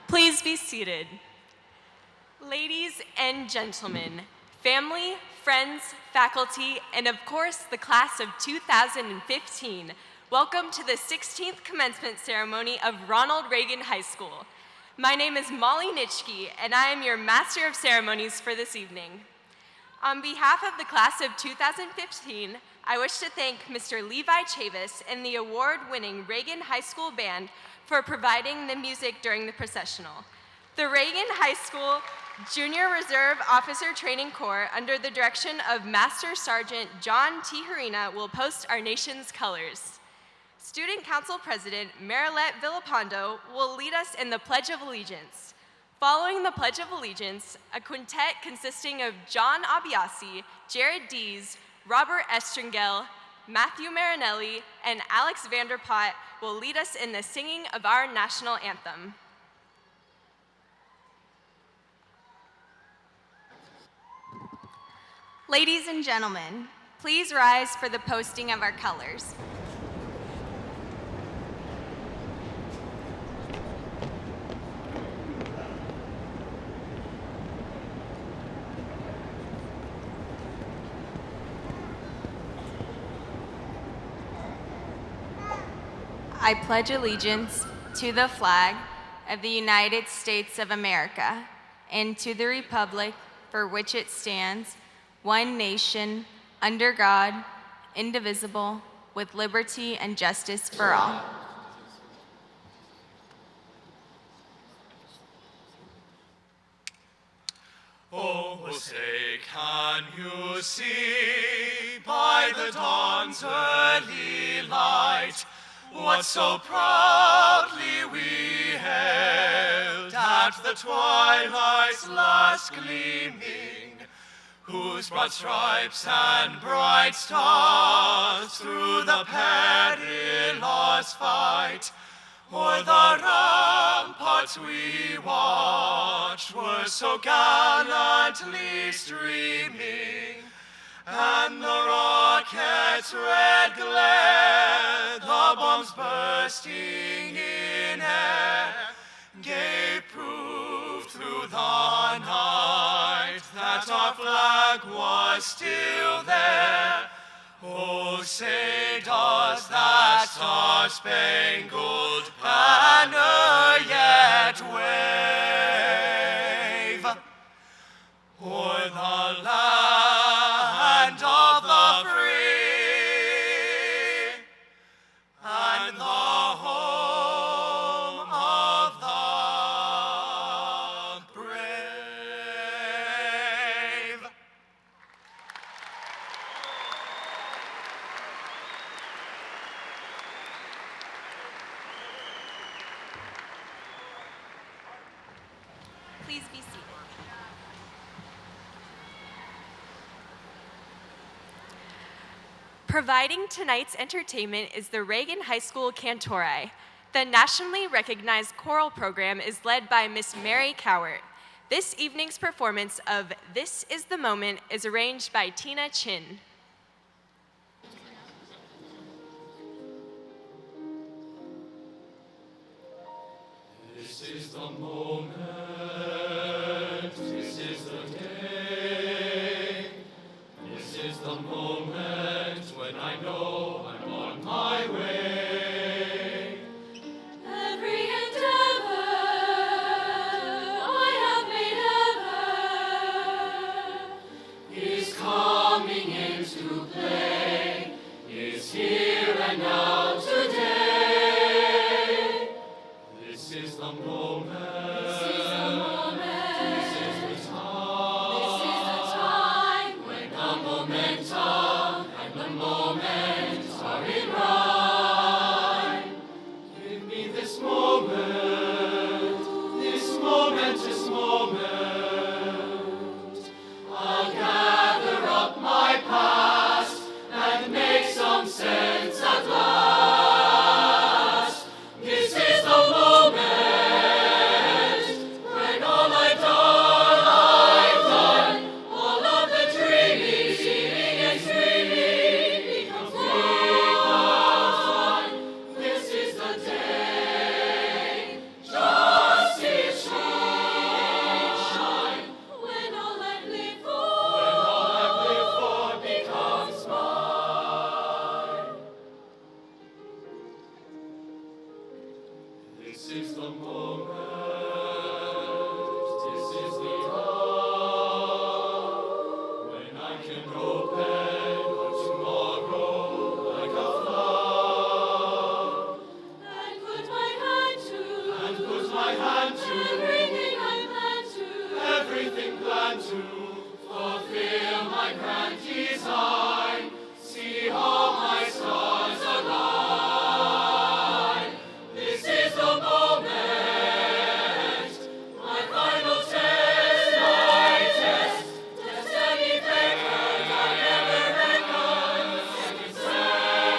Please be seated. Ladies and gentlemen, family, friends, faculty, and of course the class of 2015, welcome to the 16th commencement ceremony of Ronald Reagan High School. My name is Molly Nitschke, and I am your Master of Ceremonies for this evening. On behalf of the class of 2015, I wish to thank Mr. Levi Chavis and the award-winning Reagan High School Band for providing the music during the processional. The Reagan High School Junior Reserve Officer Training Corps, under the direction of Master Sergeant John T. Harina, will post our nation's colors. Student Council President Marilette Villapando will lead us in the Pledge of Allegiance. Following the Pledge of Allegiance, a quintet consisting of John Abiasi, Jared Dees, Robert Estringel, Matthew Marinelli, and Alex Vanderpot will lead us in the singing of our national anthem. Ladies and gentlemen, please rise for the posting of our colors. I pledge allegiance to the flag of the United States of America and to the republic for which it stands, one nation, under God, indivisible, with liberty and justice for all. Oh, say, can you see by the dawn's early light what so proudly we hailed at the twilight's last gleaming, whose broad stripes and bright stars through the perilous fight o'er the ramparts we watched were so gallantly streaming, and the rocket's red glare, the bombs bursting in air, gave proof through the night that our flag was still there. Oh, say, does that star-spangled banner yet wave o'er the land of the free and the home of the brave? Please be seated. Providing tonight's entertainment is the Reagan High School Cantori. The nationally recognized choral program is led by Miss Mary Cowart. This evening's performance of This Is the Moment is arranged by Tina Chin. This is the moment, this is the day, this is the moment when I know I'm on my way. Every endeavor I have made ever is coming into play, is here and now today. This is the moment. This is the moment. This is the time. This is the time when the momentum and the moment are in rhyme. Give me this moment, this momentous moment. I'll gather up my past and make some sense at last. is the moment, this is the hour, when I can open our tomorrow like a flower, And put my hand to everything planned to fulfill my grand design. See how my stars align. This is the moment, my final test, destiny record I ever reckon. Second,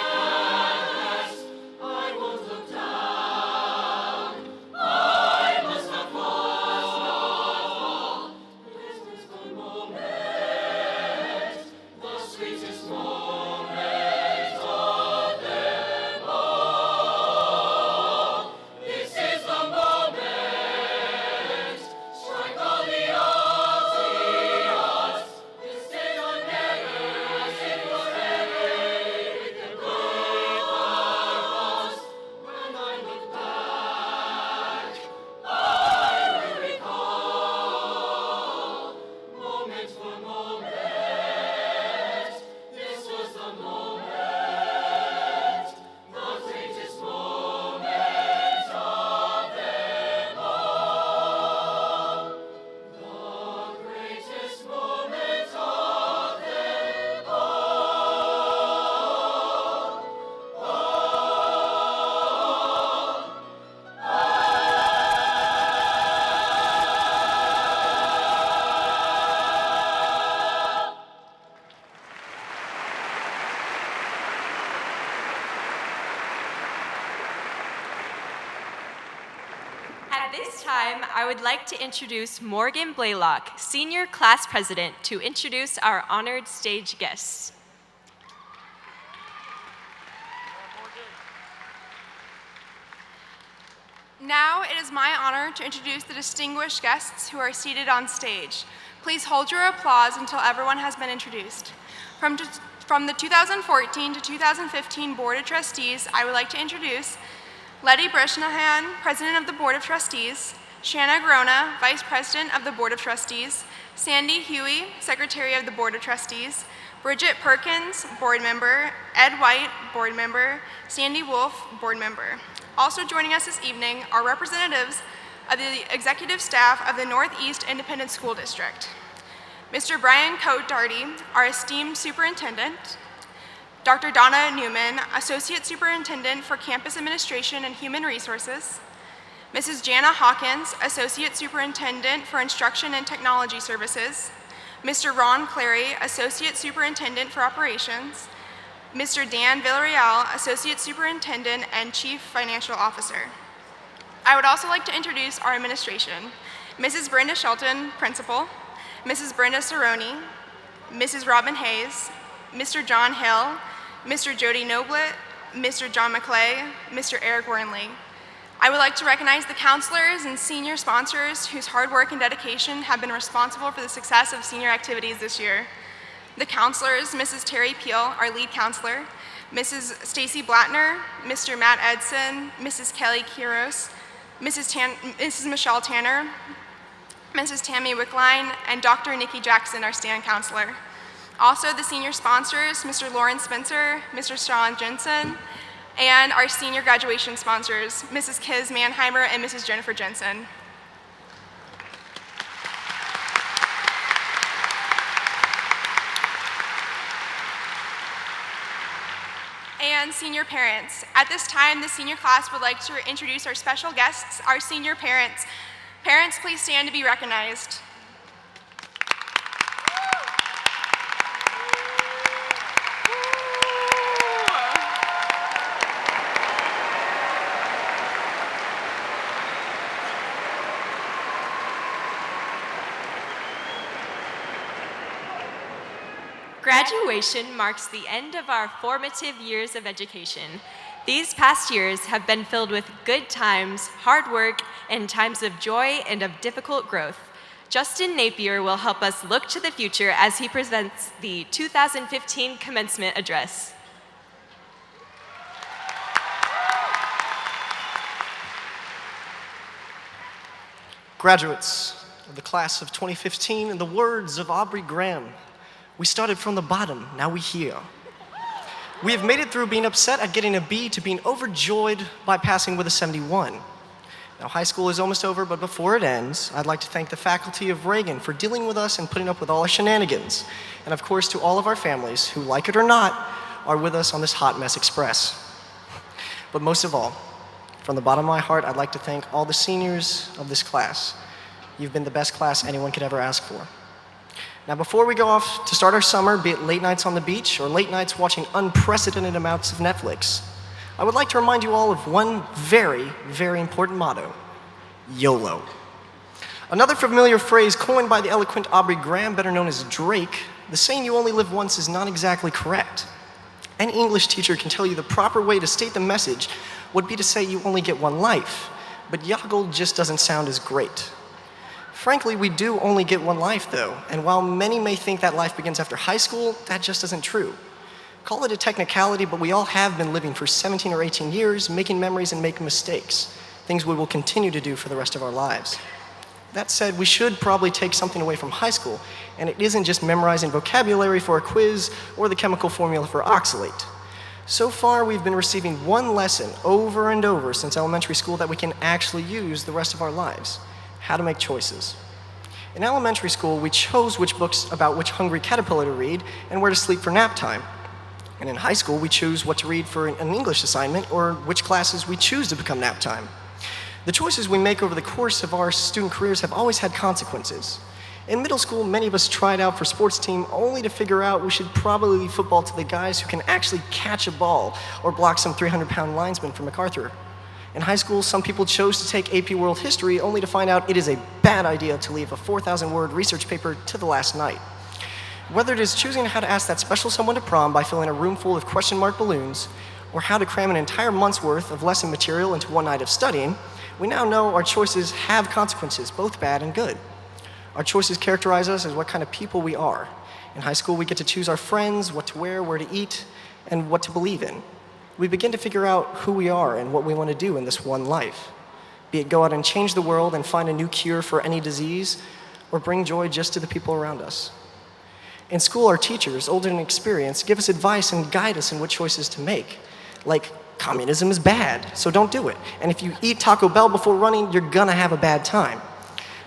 I won't look down. I must not fall. This is the moment, the sweetest moment of them all. This is the moment, strike all the odds. This day or never, as if forever, with the birth of us. When I look back, I will recall, moment for moment, this was the moment, the greatest moment of them all. The greatest moment of them At this time, I would like to introduce Morgan Blaylock, Senior Class President, to introduce our honored stage guests. Now it is my honor to introduce the distinguished guests who are seated on stage. Please hold your applause until everyone has been introduced. From the 2014 to 2015 Board of Trustees, I would like to introduce Letty Brishnahan, President of the Board of Trustees, Shanna Grona, Vice President of the Board of Trustees, Sandi Hughey, Secretary of the Board of Trustees, Brigitte Perkins, Board Member, Ed White, Board Member, Sandi Wolff, Board Member. Also joining us this evening are representatives of the executive staff of the Northeast Independent School District. Mr. Brian Gottardy, our esteemed superintendent, Dr. Donna Newman, Associate Superintendent for Campus Administration and Human Resources, Mrs. Jana Hawkins, Associate Superintendent for Instruction and Technology Services, Mr. Ron Clary, Associate Superintendent for Operations, Mr. Dan Villarreal, Associate Superintendent and Chief Financial Officer. I would also like to introduce our administration, Mrs. Brenda Shelton, Principal, Mrs. Brenda Cerrone, Mrs. Robin Hayes, Mr. John Hill, Mr. Jody Noblet, Mr. John McClay, Mr. Eric Wernley. I would like to recognize the counselors and senior sponsors whose hard work and dedication have been responsible for the success of senior activities this year. The counselors, Mrs. Terry Peel, our lead counselor, Mrs. Stacy Blattner, Mr. Matt Edson, Mrs. Kelly Quiros, Mrs. Michelle Tanner, Mrs. Tammy Wickline, and Dr. Nikki Jackson, our stand counselor. Also the senior sponsors, Mr. Lawrence Spencer, Mr. Sean Jensen, and our senior graduation sponsors, Mrs. Kiz Manheimer and Mrs. Jennifer Jensen. And senior parents. At this time, the senior class would like to introduce our special guests, our senior parents. Parents, please stand to be recognized. Graduation marks the end of our formative years of education. These past years have been filled with good times, hard work, and times of joy and of difficult growth. Justin Napier will help us look to the future as he presents the 2015 commencement address. Graduates of the class of 2015, in the words of Aubrey Graham, we started from the bottom, now we here. We have made it through being upset at getting a B to being overjoyed by passing with a 71. Now, high school is almost over, but before it ends, I'd like to thank the faculty of Reagan for dealing with us and putting up with all our shenanigans. And of course, to all of our families who, like it or not, are with us on this hot mess express. But most of all, from the bottom of my heart, I'd like to thank all the seniors of this class. You've been the best class anyone could ever ask for. Now, before we go off to start our summer, be it late nights on the beach or late nights watching unprecedented amounts of Netflix, I would like to remind you all of one very, very important motto: YOLO. Another familiar phrase coined by the eloquent Aubrey Graham, better known as Drake, the saying "you only live once" is not exactly correct. Any English teacher can tell you the proper way to state the message would be to say you only get one life, but YOLO just doesn't sound as great. Frankly, we do only get one life, though, and while many may think that life begins after high school, that just isn't true. Call it a technicality, but we all have been living for 17 or 18 years, making memories and making mistakes, things we will continue to do for the rest of our lives. That said, we should probably take something away from high school, and it isn't just memorizing vocabulary for a quiz or the chemical formula for oxalate. So far, we've been receiving one lesson over and over since elementary school that we can actually use the rest of our lives: how to make choices. In elementary school, we chose which books about which hungry caterpillar to read and where to sleep for nap time. And in high school, we choose what to read for an English assignment or which classes we choose to become nap time. The choices we make over the course of our student careers have always had consequences. In middle school, many of us tried out for sports team only to figure out we should probably leave football to the guys who can actually catch a ball or block some 300-pound linesman from MacArthur. In high school, some people chose to take AP World History only to find out it is a bad idea to leave a 4,000-word research paper to the last night. Whether it is choosing how to ask that special someone to prom by filling a room full of question mark balloons, or how to cram an entire month's worth of lesson material into one night of studying, we now know our choices have consequences, both bad and good. Our choices characterize us as what kind of people we are. In high school, we get to choose our friends, what to wear, where to eat, and what to believe in. We begin to figure out who we are and what we want to do in this one life. Be it go out and change the world and find a new cure for any disease, or bring joy just to the people around us. In school, our teachers, older and experienced, give us advice and guide us in what choices to make. Like, communism is bad, so don't do it. And if you eat Taco Bell before running, you're gonna have a bad time.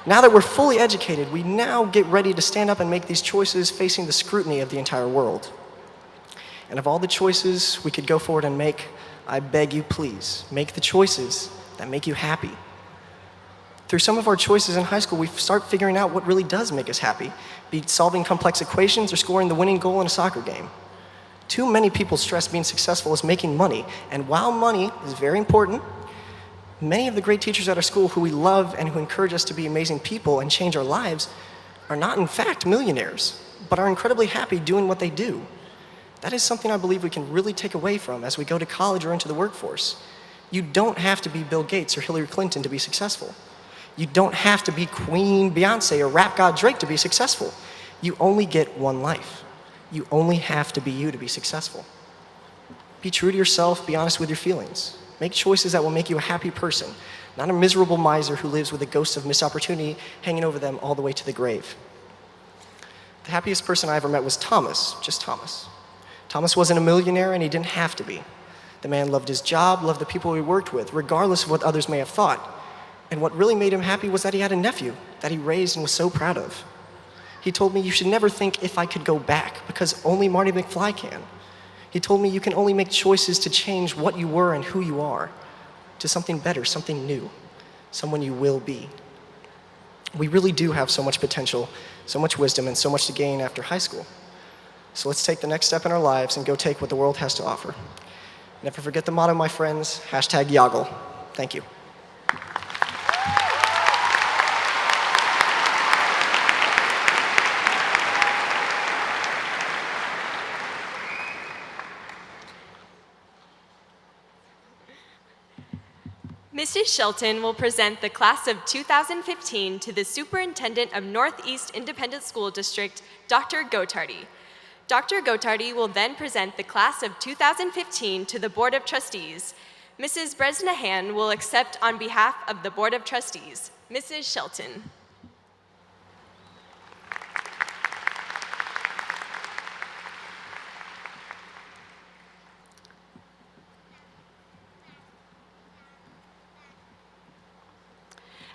Now that we're fully educated, we now get ready to stand up and make these choices facing the scrutiny of the entire world. And of all the choices we could go forward and make, I beg you, please, make the choices that make you happy. Through some of our choices in high school, we start figuring out what really does make us happy, be it solving complex equations or scoring the winning goal in a soccer game. Too many people stress being successful as making money, and while money is very important, many of the great teachers at our school who we love and who encourage us to be amazing people and change our lives are not in fact millionaires, but are incredibly happy doing what they do. That is something I believe we can really take away from as we go to college or into the workforce. You don't have to be Bill Gates or Hillary Clinton to be successful. You don't have to be Queen Beyonce or rap god Drake to be successful. You only get one life. You only have to be you to be successful. Be true to yourself, be honest with your feelings. Make choices that will make you a happy person, not a miserable miser who lives with the ghost of missed opportunity hanging over them all the way to the grave. The happiest person I ever met was Thomas, just Thomas. Thomas wasn't a millionaire and he didn't have to be. The man loved his job, loved the people he worked with, regardless of what others may have thought. And what really made him happy was that he had a nephew that he raised and was so proud of. He told me, "You should never think if I could go back, because only Marty McFly can." He told me you can only make choices to change what you were and who you are to something better, something new, someone you will be. We really do have so much potential, so much wisdom, and so much to gain after high school. So let's take the next step in our lives and go take what the world has to offer. Never forget the motto, my friends, #Yoggle. Thank you. Mrs. Shelton will present the class of 2015 to the Superintendent of Northeast Independent School District, Dr. Gottardy. Dr. Gottardy will then present the class of 2015 to the Board of Trustees. Mrs. Bresnahan will accept on behalf of the Board of Trustees. Mrs. Shelton.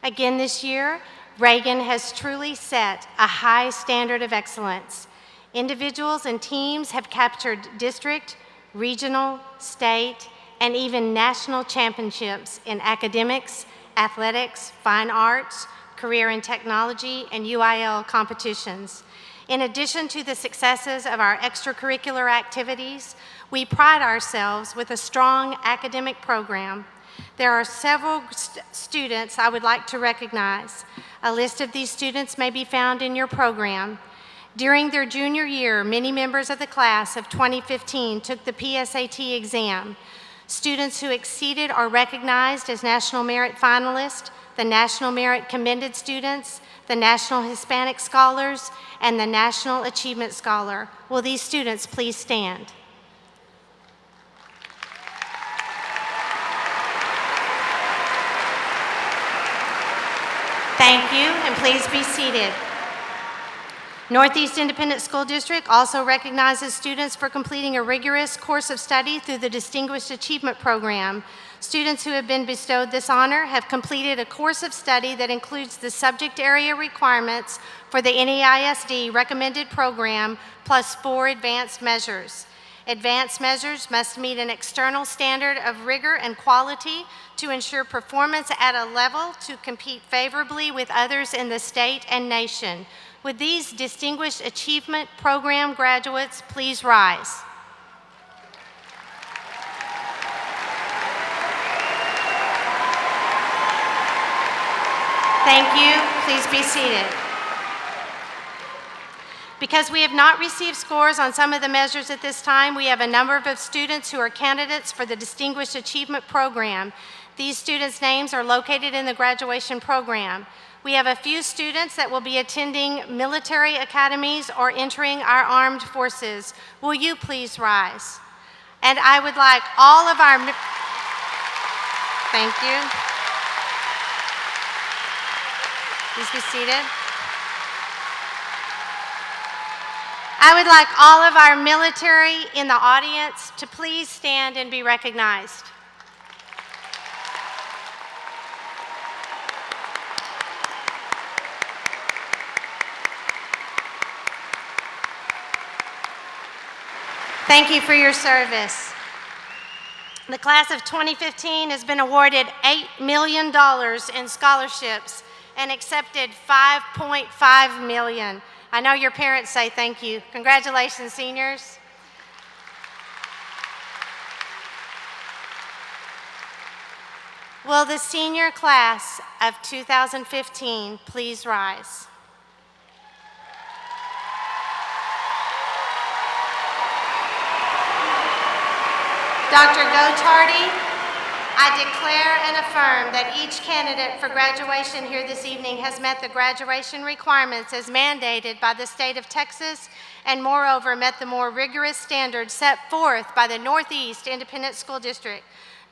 Again this year, Reagan has truly set a high standard of excellence. Individuals and teams have captured district, regional, state, and even national championships in academics, athletics, fine arts, career and technology, and UIL competitions. In addition to the successes of our extracurricular activities, we pride ourselves with a strong academic program. There are several students I would like to recognize. A list of these students may be found in your program. During their junior year, many members of the class of 2015 took the PSAT exam. Students who exceeded are recognized as National Merit Finalists, the National Merit Commended Students, the National Hispanic Scholars, and the National Achievement Scholar. Will these students please stand? Thank you, and please be seated. Northeast Independent School District also recognizes students for completing a rigorous course of study through the Distinguished Achievement Program. Students who have been bestowed this honor have completed a course of study that includes the subject area requirements for the NEISD recommended program plus 4 advanced measures. Advanced measures must meet an external standard of rigor and quality to ensure performance at a level to compete favorably with others in the state and nation. Would these Distinguished Achievement Program graduates please rise? Thank you. Please be seated. Because we have not received scores on some of the measures at this time, we have a number of students who are candidates for the Distinguished Achievement Program. These students' names are located in the graduation program. We have a few students that will be attending military academies or entering our armed forces. Will you please rise? And I would like all of our... Thank you. Please be seated. I would like all of our military in the audience to please stand and be recognized. Thank you for your service. The class of 2015 has been awarded $8 million in scholarships and accepted $5.5 million. I know your parents say thank you. Congratulations, seniors. Will the senior class of 2015 please rise? Dr. Gottardy, I declare and affirm that each candidate for graduation here this evening has met the graduation requirements as mandated by the state of Texas and moreover met the more rigorous standards set forth by the Northeast Independent School District.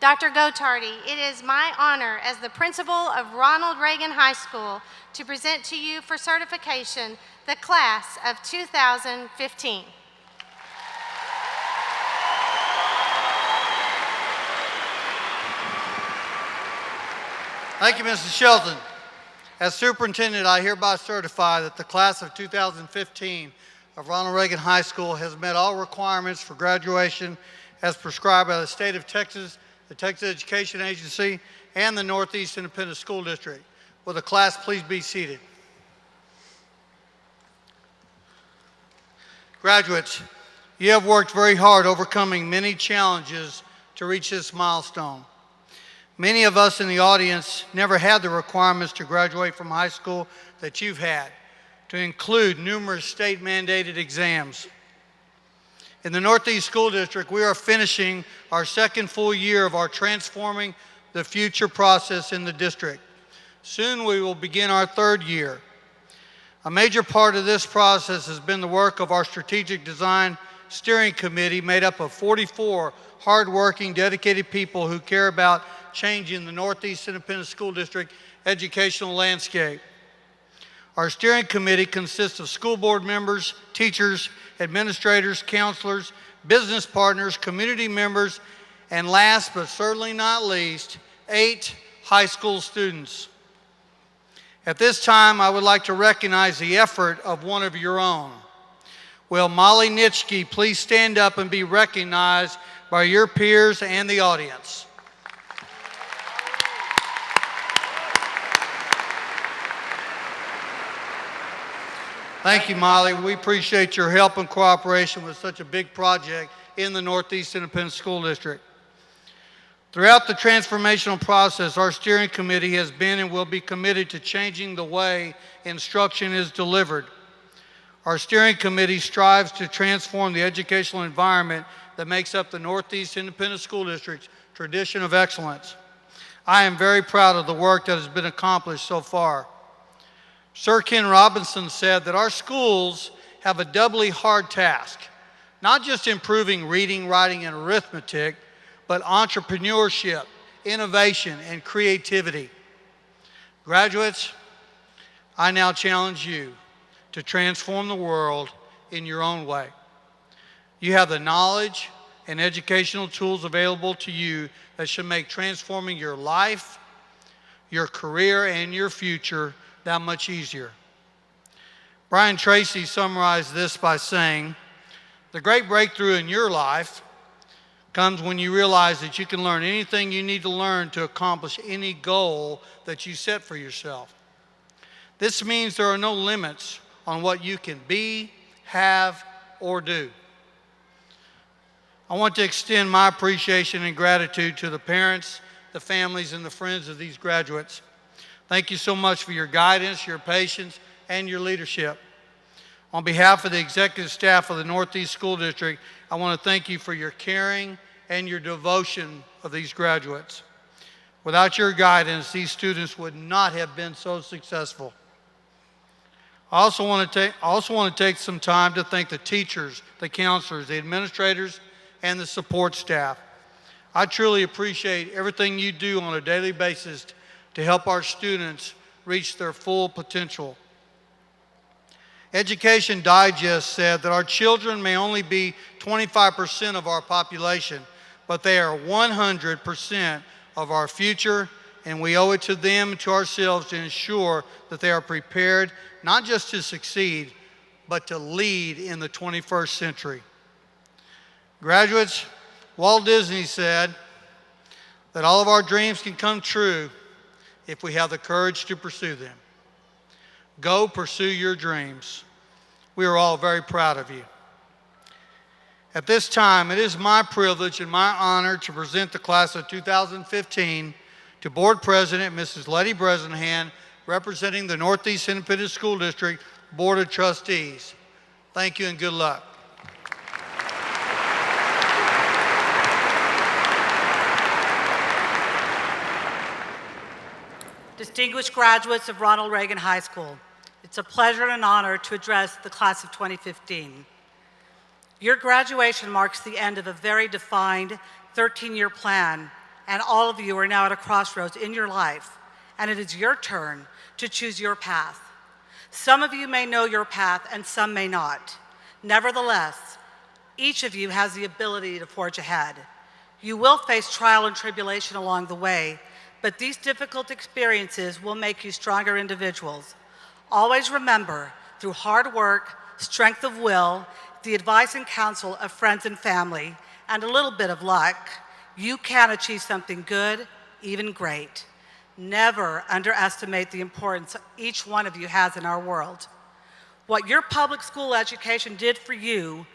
Dr. Gottardy, it is my honor as the principal of Ronald Reagan High School to present to you for certification the class of 2015. Thank you, Mrs. Shelton. As superintendent, I hereby certify that the class of 2015 of Ronald Reagan High School has met all requirements for graduation as prescribed by the state of Texas, the Texas Education Agency, and the Northeast Independent School District. Will the class please be seated? Graduates, you have worked very hard overcoming many challenges to reach this milestone. Many of us in the audience never had the requirements to graduate from high school that you've had, to include numerous state-mandated exams. In the Northeast School District, we are finishing our second full year of our Transforming the Future process in the district. Soon we will begin our third year. A major part of this process has been the work of our Strategic Design Steering Committee, made up of 44 hardworking, dedicated people who care about changing the Northeast Independent School District educational landscape. Our steering committee consists of school board members, teachers, administrators, counselors, business partners, community members, and last but certainly not least, 8 high school students. At this time, I would like to recognize the effort of one of your own. Will Molly Nitschke please stand up and be recognized by your peers and the audience? Thank you, Molly. We appreciate your help and cooperation with such a big project in the Northeast Independent School District. Throughout the transformational process, our steering committee has been and will be committed to changing the way instruction is delivered. Our steering committee strives to transform the educational environment that makes up the Northeast Independent School District's tradition of excellence. I am very proud of the work that has been accomplished so far. Sir Ken Robinson said that our schools have a doubly hard task, not just improving reading, writing, and arithmetic, but entrepreneurship, innovation, and creativity. Graduates, I now challenge you to transform the world in your own way. You have the knowledge and educational tools available to you that should make transforming your life, your career, and your future that much easier. Brian Tracy summarized this by saying, the great breakthrough in your life comes when you realize that you can learn anything you need to learn to accomplish any goal that you set for yourself. This means there are no limits on what you can be, have, or do. I want to extend my appreciation and gratitude to the parents, the families, and the friends of these graduates. Thank you so much for your guidance, your patience, and your leadership. On behalf of the executive staff of the Northeast School District, I want to thank you for your caring and your devotion of these graduates. Without your guidance, these students would not have been so successful. I also want to take some time to thank the teachers, the counselors, the administrators, and the support staff. I truly appreciate everything you do on a daily basis to help our students reach their full potential. Education Digest said that our children may only be 25% of our population, but they are 100% of our future, and we owe it to them and to ourselves to ensure that they are prepared not just to succeed, but to lead in the 21st century. Graduates, Walt Disney said that all of our dreams can come true if we have the courage to pursue them. Go pursue your dreams. We are all very proud of you. At this time, it is my privilege and my honor to present the class of 2015 to Board President Mrs. Letty Bresnahan, representing the Northeast Independent School District Board of Trustees. Thank you and good luck. Distinguished graduates of Ronald Reagan High School, it's a pleasure and an honor to address the class of 2015. Your graduation marks the end of a very defined 13-year plan, and all of you are now at a crossroads in your life, and it is your turn to choose your path. Some of you may know your path and some may not. Nevertheless, each of you has the ability to forge ahead. You will face trial and tribulation along the way, but these difficult experiences will make you stronger individuals. Always remember, through hard work, strength of will, the advice and counsel of friends and family, and a little bit of luck, you can achieve something good, even great. Never underestimate the importance each one of you has in our world. What your public school education did for you,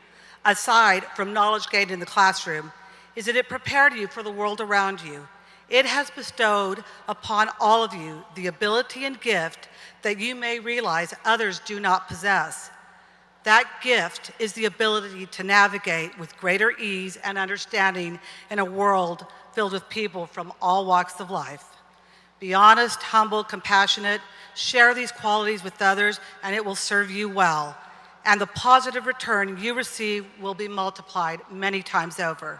aside from knowledge gained in the classroom, is that it prepared you for the world around you. It has bestowed upon all of you the ability and gift that you may realize others do not possess. That gift is the ability to navigate with greater ease and understanding in a world filled with people from all walks of life. Be honest, humble, compassionate, share these qualities with others, and it will serve you well. And the positive return you receive will be multiplied many times over.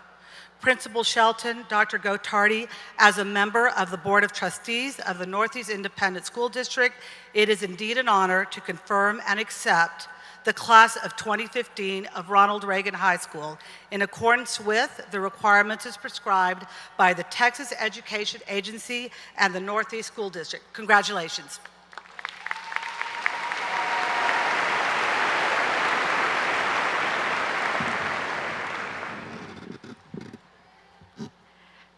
Principal Shelton, Dr. Gottardy, as a member of the Board of Trustees of the Northeast Independent School District, it is indeed an honor to confirm and accept the class of 2015 of Ronald Reagan High School in accordance with the requirements as prescribed by the Texas Education Agency and the Northeast School District. Congratulations.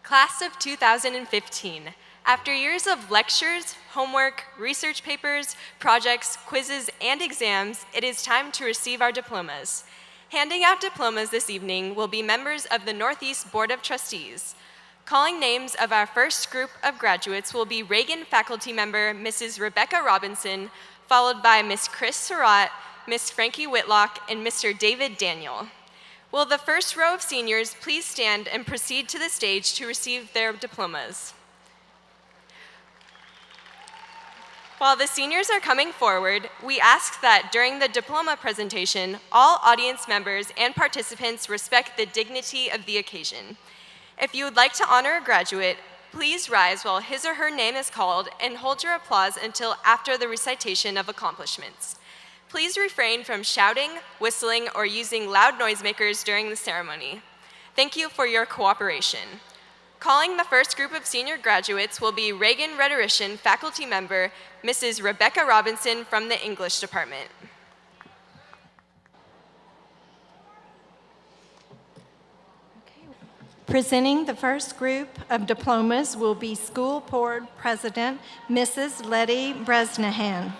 Class of 2015. After years of lectures, homework, research papers, projects, quizzes, and exams, it is time to receive our diplomas. Handing out diplomas this evening will be members of the Northeast Board of Trustees. Calling names of our first group of graduates will be Reagan faculty member Mrs. Rebecca Robinson, followed by Miss Chris Surratt, Miss Frankie Whitlock, and Mr. David Daniel. Will the first row of seniors please stand and proceed to the stage to receive their diplomas? While the seniors are coming forward, we ask that during the diploma presentation, all audience members and participants respect the dignity of the occasion. If you would like to honor a graduate, please rise while his or her name is called and hold your applause until after the recitation of accomplishments. Please refrain from shouting, whistling, or using loud noisemakers during the ceremony. Thank you for your cooperation. Calling the first group of senior graduates will be Reagan rhetorician faculty member, Mrs. Rebecca Robinson from the English department. Presenting the first group of diplomas will be School Board President, Mrs. Letty Bresnahan.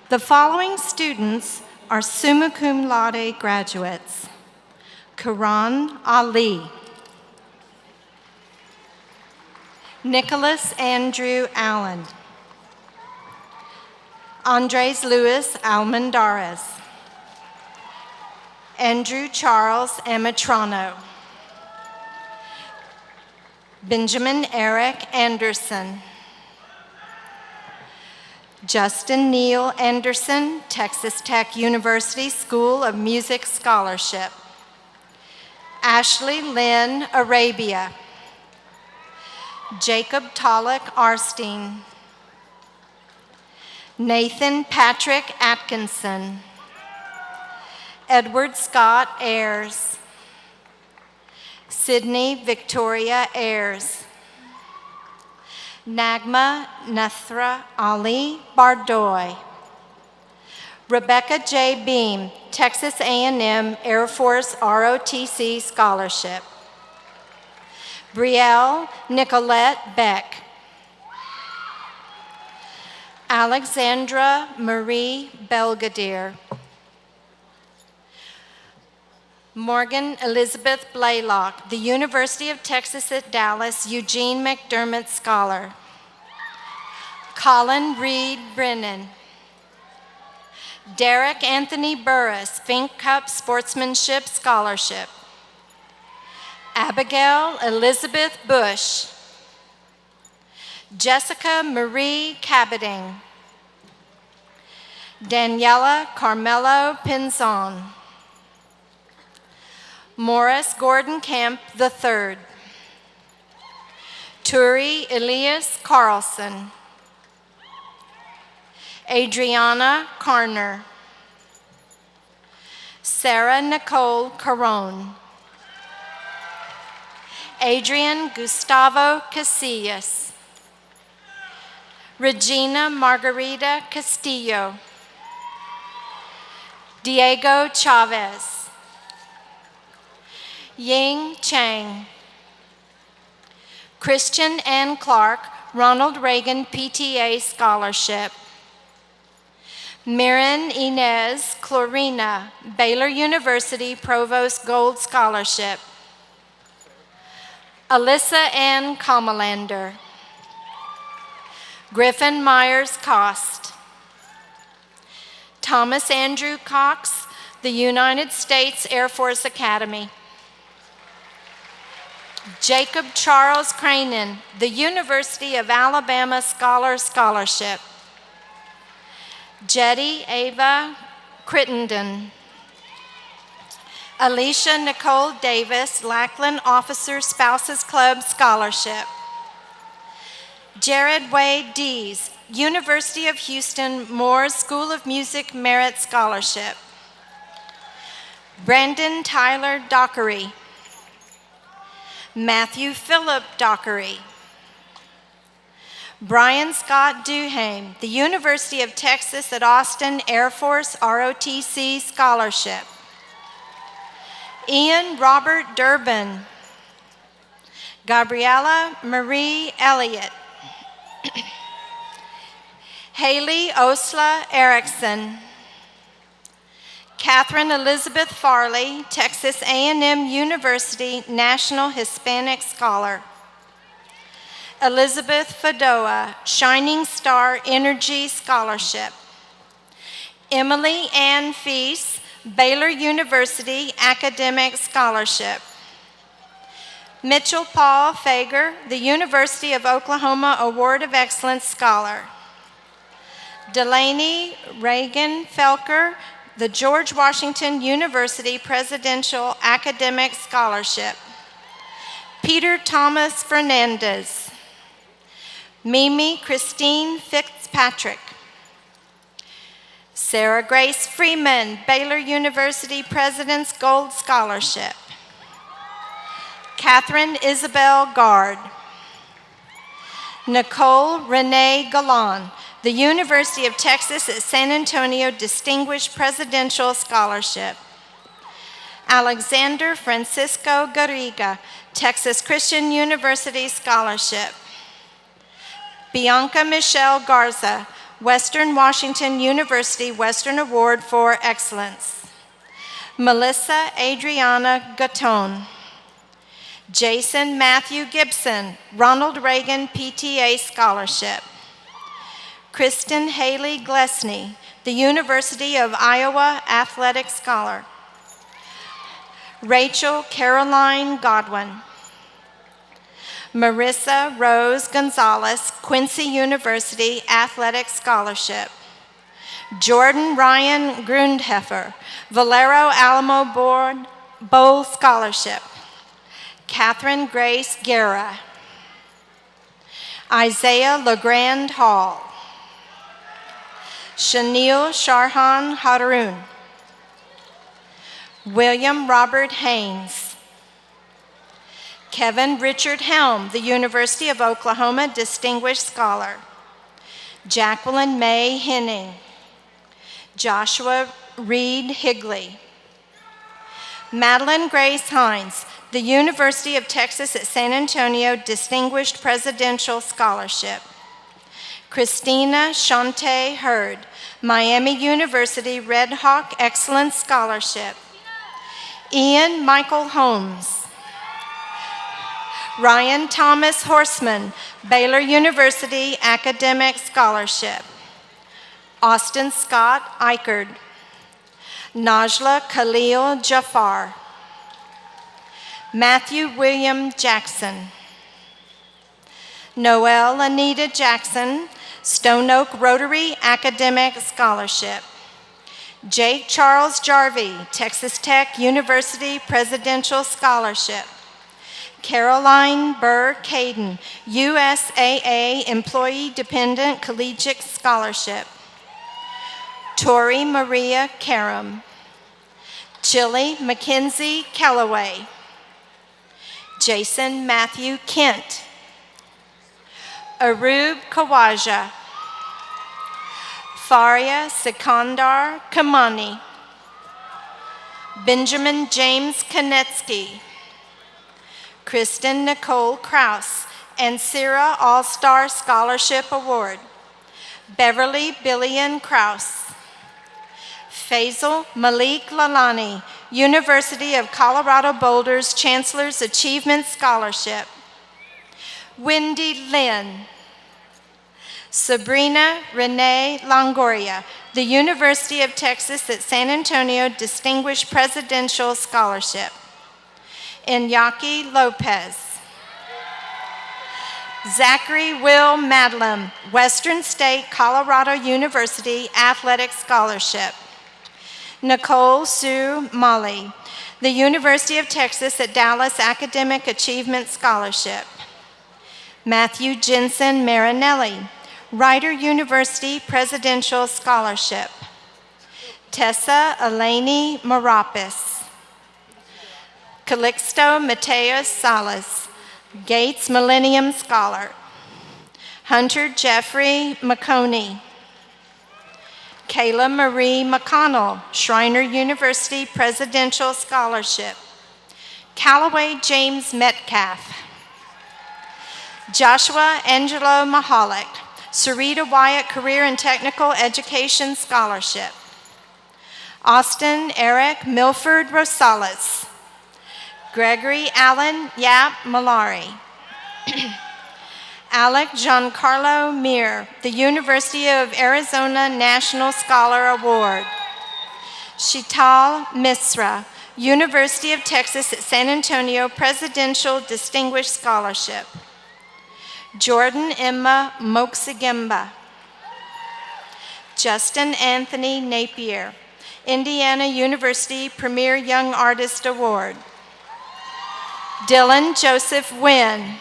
The following students are summa cum laude graduates: Karan Ali, Nicholas Andrew Allen, Andres Luis Almendarez, Andrew Charles Amatrano, Benjamin Eric Anderson, Justin Neil Anderson, Texas Tech University School of Music Scholarship, Ashley Lynn Arabia, Jacob Tolick Arstein, Nathan Patrick Atkinson, Edward Scott Ayers, Sydney Victoria Ayers, Nagma Nathra Ali Bardoy, Rebecca J. Beam, Texas A&M Air Force ROTC Scholarship, Brielle Nicolette Beck, Alexandra Marie Belgadere, Morgan Elizabeth Blaylock, the University of Texas at Dallas Eugene McDermott Scholar, Colin Reed Brennan, Derek Anthony Burris, Fink Cup Sportsmanship Scholarship, Abigail Elizabeth Bush, Jessica Marie Cabading, Daniela Carmelo Pinzon, Morris Gordon Camp III, Turi Elias Carlson, Adriana Carner, Sarah Nicole Caron, Adrian Gustavo Casillas, Regina Margarita Castillo, Diego Chavez, Ying Chang, Christian Ann Clark, Ronald Reagan PTA Scholarship, Mirren Inez Clorina, Baylor University Provost Gold Scholarship, Alyssa Ann Kamalander, Griffin Myers Cost, Thomas Andrew Cox, the United States Air Force Academy, Jacob Charles Cranen, the University of Alabama Scholar Scholarship, Jetty Ava Crittenden, Alicia Nicole Davis, Lackland Officer Spouses Club Scholarship. Jared Wade Dees, University of Houston Moore School of Music Merit Scholarship. Brandon Tyler Dockery. Matthew Phillip Dockery. Brian Scott Duhame, the University of Texas at Austin Air Force ROTC Scholarship. Ian Robert Durbin. Gabriella Marie Elliott. Haley Osla Erickson. Catherine Elizabeth Farley, Texas A&M University National Hispanic Scholar. Elizabeth Fadoa, Shining Star Energy Scholarship. Emily Ann Feast, Baylor University Academic Scholarship. Mitchell Paul Fager, the University of Oklahoma Award of Excellence Scholar. Delaney Reagan Felker, the George Washington University Presidential Academic Scholarship. Peter Thomas Fernandez. Mimi Christine Fitzpatrick. Sarah Grace Freeman, Baylor University President's Gold Scholarship. Catherine Isabel Gard. Nicole Renee Galan, the University of Texas at San Antonio Distinguished Presidential Scholarship. Alexander Francisco Garriga, Texas Christian University Scholarship. Bianca Michelle Garza, Western Washington University Western Award for Excellence. Melissa Adriana Gatton. Jason Matthew Gibson, Ronald Reagan PTA Scholarship. Kristen Haley Glesney, the University of Iowa Athletic Scholar. Rachel Caroline Godwin. Marissa Rose Gonzalez, Quincy University Athletic Scholarship. Jordan Ryan Grundheffer, Valero Alamo Bowl Scholarship. Catherine Grace Guerra. Isaiah LeGrand Hall. Shanil Sharhan Harun. William Robert Haynes. Kevin Richard Helm, the University of Oklahoma Distinguished Scholar. Jacqueline May Henning. Joshua Reed Higley. Madeline Grace Hines, the University of Texas at San Antonio Distinguished Presidential Scholarship. Christina Shante Hurd, Miami University Red Hawk Excellence Scholarship. Ian Michael Holmes. Ryan Thomas Horseman, Baylor University Academic Scholarship. Austin Scott Eichard. Najla Khalil Jafar. Matthew William Jackson. Noelle Anita Jackson, Stone Oak Rotary Academic Scholarship. Jake Charles Jarvie, Texas Tech University Presidential Scholarship. Caroline Burr Caden, USAA Employee Dependent Collegiate Scholarship. Tori Maria Karam. Chili Mackenzie Callaway. Jason Matthew Kent. Arub Kawaja. Faria Sikandar Kamani. Benjamin James Konetsky. Kristen Nicole Kraus, and Sarah All-Star Scholarship Award. Beverly Billion Kraus. Faisal Malik Lalani, University of Colorado Boulder's Chancellor's Achievement Scholarship. Wendy Lynn. Sabrina Renee Longoria, the University of Texas at San Antonio Distinguished Presidential Scholarship. Iñaki Lopez. Zachary Will Madlam, Western State Colorado University Athletic Scholarship. Nicole Sue Molly, the University of Texas at Dallas Academic Achievement Scholarship. Matthew Jensen Marinelli, Rider University Presidential Scholarship. Tessa Eleni Marapis. Calixto Mateus Salas, Gates Millennium Scholar. Hunter Jeffrey McConey. Kayla Marie McConnell, Schreiner University Presidential Scholarship. Callaway James Metcalf. Joshua Angelo Mahalik, Sarita Wyatt Career and Technical Education Scholarship. Austin Eric Milford Rosales. Gregory Allen Yap Malari. Alec Giancarlo Meir, the University of Arizona National Scholar Award. Shital Misra, University of Texas at San Antonio Presidential Distinguished Scholarship. Jordan Emma Moxigemba. Justin Anthony Napier, Indiana University Premier Young Artist Award. Dylan Joseph Wynn.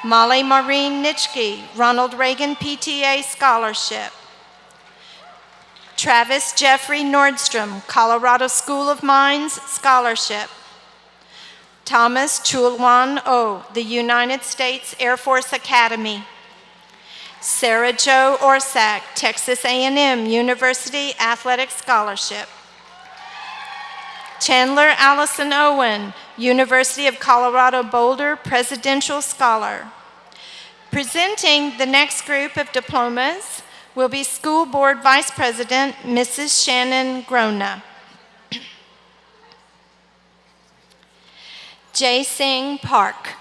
Molly Maureen Nitschke, Ronald Reagan PTA Scholarship. Travis Jeffrey Nordstrom, Colorado School of Mines Scholarship. Thomas Chulwan O, the United States Air Force Academy. Sarah Jo Orsak, Texas A&M University Athletic Scholarship. Chandler Allison Owen, University of Colorado Boulder Presidential Scholar. Presenting the next group of diplomas will be School Board Vice President, Mrs. Shannon Grona. Jay Singh Park.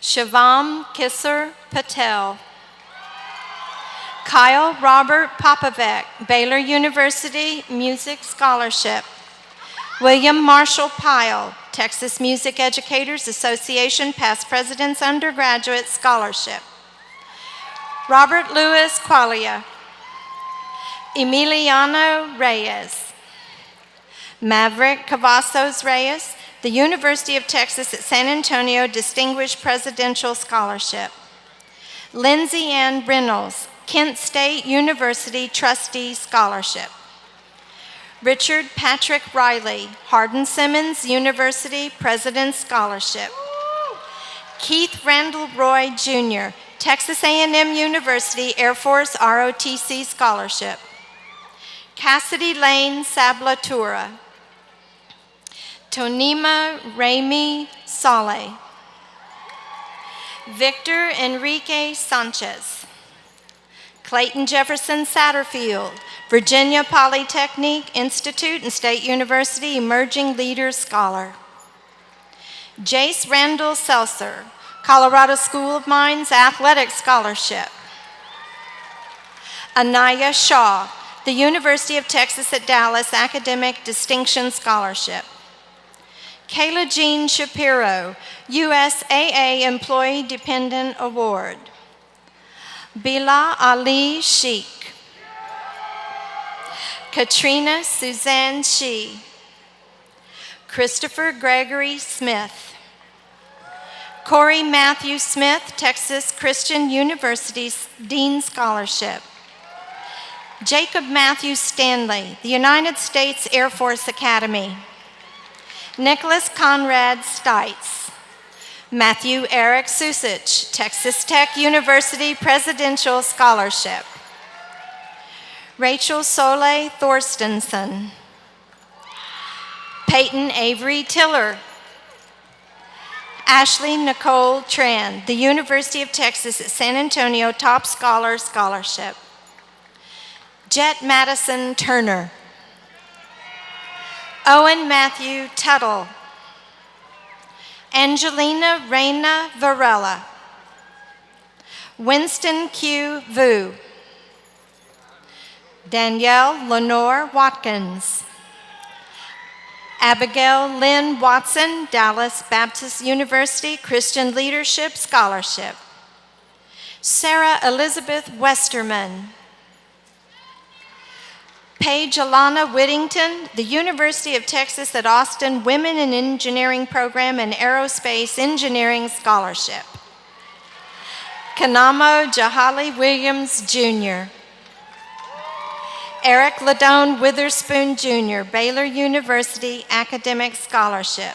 Shivam Kisser Patel. Kyle Robert Popovec, Baylor University Music Scholarship. William Marshall Pyle, Texas Music Educators Association Past President's Undergraduate Scholarship. Robert Louis Qualia. Emiliano Reyes. Maverick Cavazos Reyes, the University of Texas at San Antonio Distinguished Presidential Scholarship. Lindsay Ann Reynolds, Kent State University Trustee Scholarship. Richard Patrick Riley, Hardin Simmons University President's Scholarship. Keith Randall Roy Jr., Texas A&M University Air Force ROTC Scholarship. Cassidy Lane Sablatura. Tonima Raimi Saleh. Victor Enrique Sanchez. Clayton Jefferson Satterfield, Virginia Polytechnic Institute and State University Emerging Leaders Scholar. Jace Randall Seltzer, Colorado School of Mines Athletic Scholarship. Anaya Shaw, the University of Texas at Dallas Academic Distinction Scholarship. Kayla Jean Shapiro, USAA Employee Dependent Award. Bila Ali Sheikh. Katrina Suzanne Shee. Christopher Gregory Smith. Corey Matthew Smith, Texas Christian University Dean Scholarship. Jacob Matthew Stanley, the United States Air Force Academy. Nicholas Conrad Stites. Matthew Eric Susich, Texas Tech University Presidential Scholarship. Rachel Soleil Thorstensen. Peyton Avery Tiller. Ashley Nicole Tran, the University of Texas at San Antonio Top Scholar Scholarship. Jet Madison Turner. Owen Matthew Tuttle. Angelina Reina Varela. Winston Q. Vu. Danielle Lenore Watkins. Abigail Lynn Watson, Dallas Baptist University Christian Leadership Scholarship. Sarah Elizabeth Westerman. Paige Alana Whittington, the University of Texas at Austin Women in Engineering Program and Aerospace Engineering Scholarship. Kanamo Jahali Williams, Jr. Eric Ladone Witherspoon, Jr., Baylor University Academic Scholarship.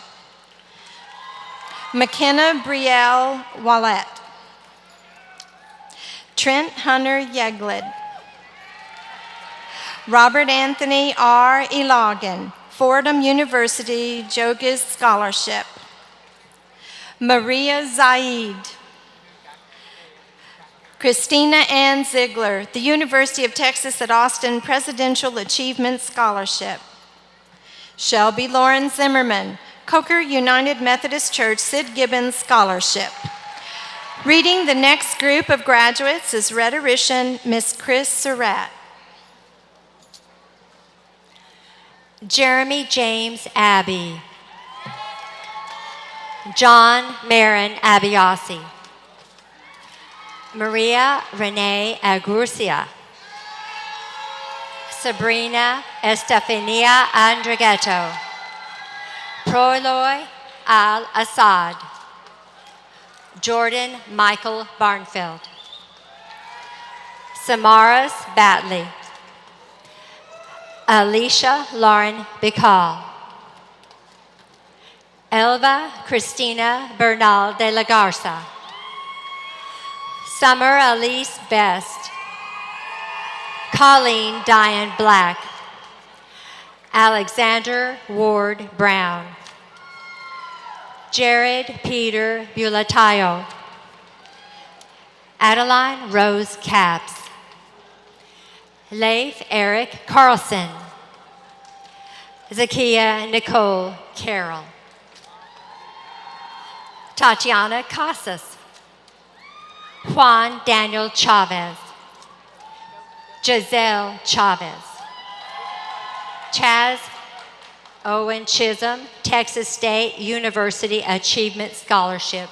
McKenna Brielle Wallet. Trent Hunter Yeglid. Robert Anthony R. Elogan, Fordham University Jogas Scholarship. Maria Zaid. Christina Ann Ziegler, the University of Texas at Austin Presidential Achievement Scholarship. Shelby Lauren Zimmerman, Coker United Methodist Church Sid Gibbons Scholarship. Reading the next group of graduates is rhetorician Miss Chris Surratt. Jeremy James Abbey. John Marin Abiasi. Maria Renee Agurcia. Sabrina Estefania Andrighetto. Proiloy Al-Assad. Jordan Michael Barnfield. Samaras Batley. Alicia Lauren Bicall. Elva Cristina Bernal de la Garza. Summer Elise Best. Colleen Diane Black. Alexander Ward Brown. Jared Peter Bulatayo. Adeline Rose Capps. Leif Eric Carlson. Zakia Nicole Carroll. Tatiana Casas. Juan Daniel Chavez. Giselle Chavez. Chaz Owen Chisholm, Texas State University Achievement Scholarship.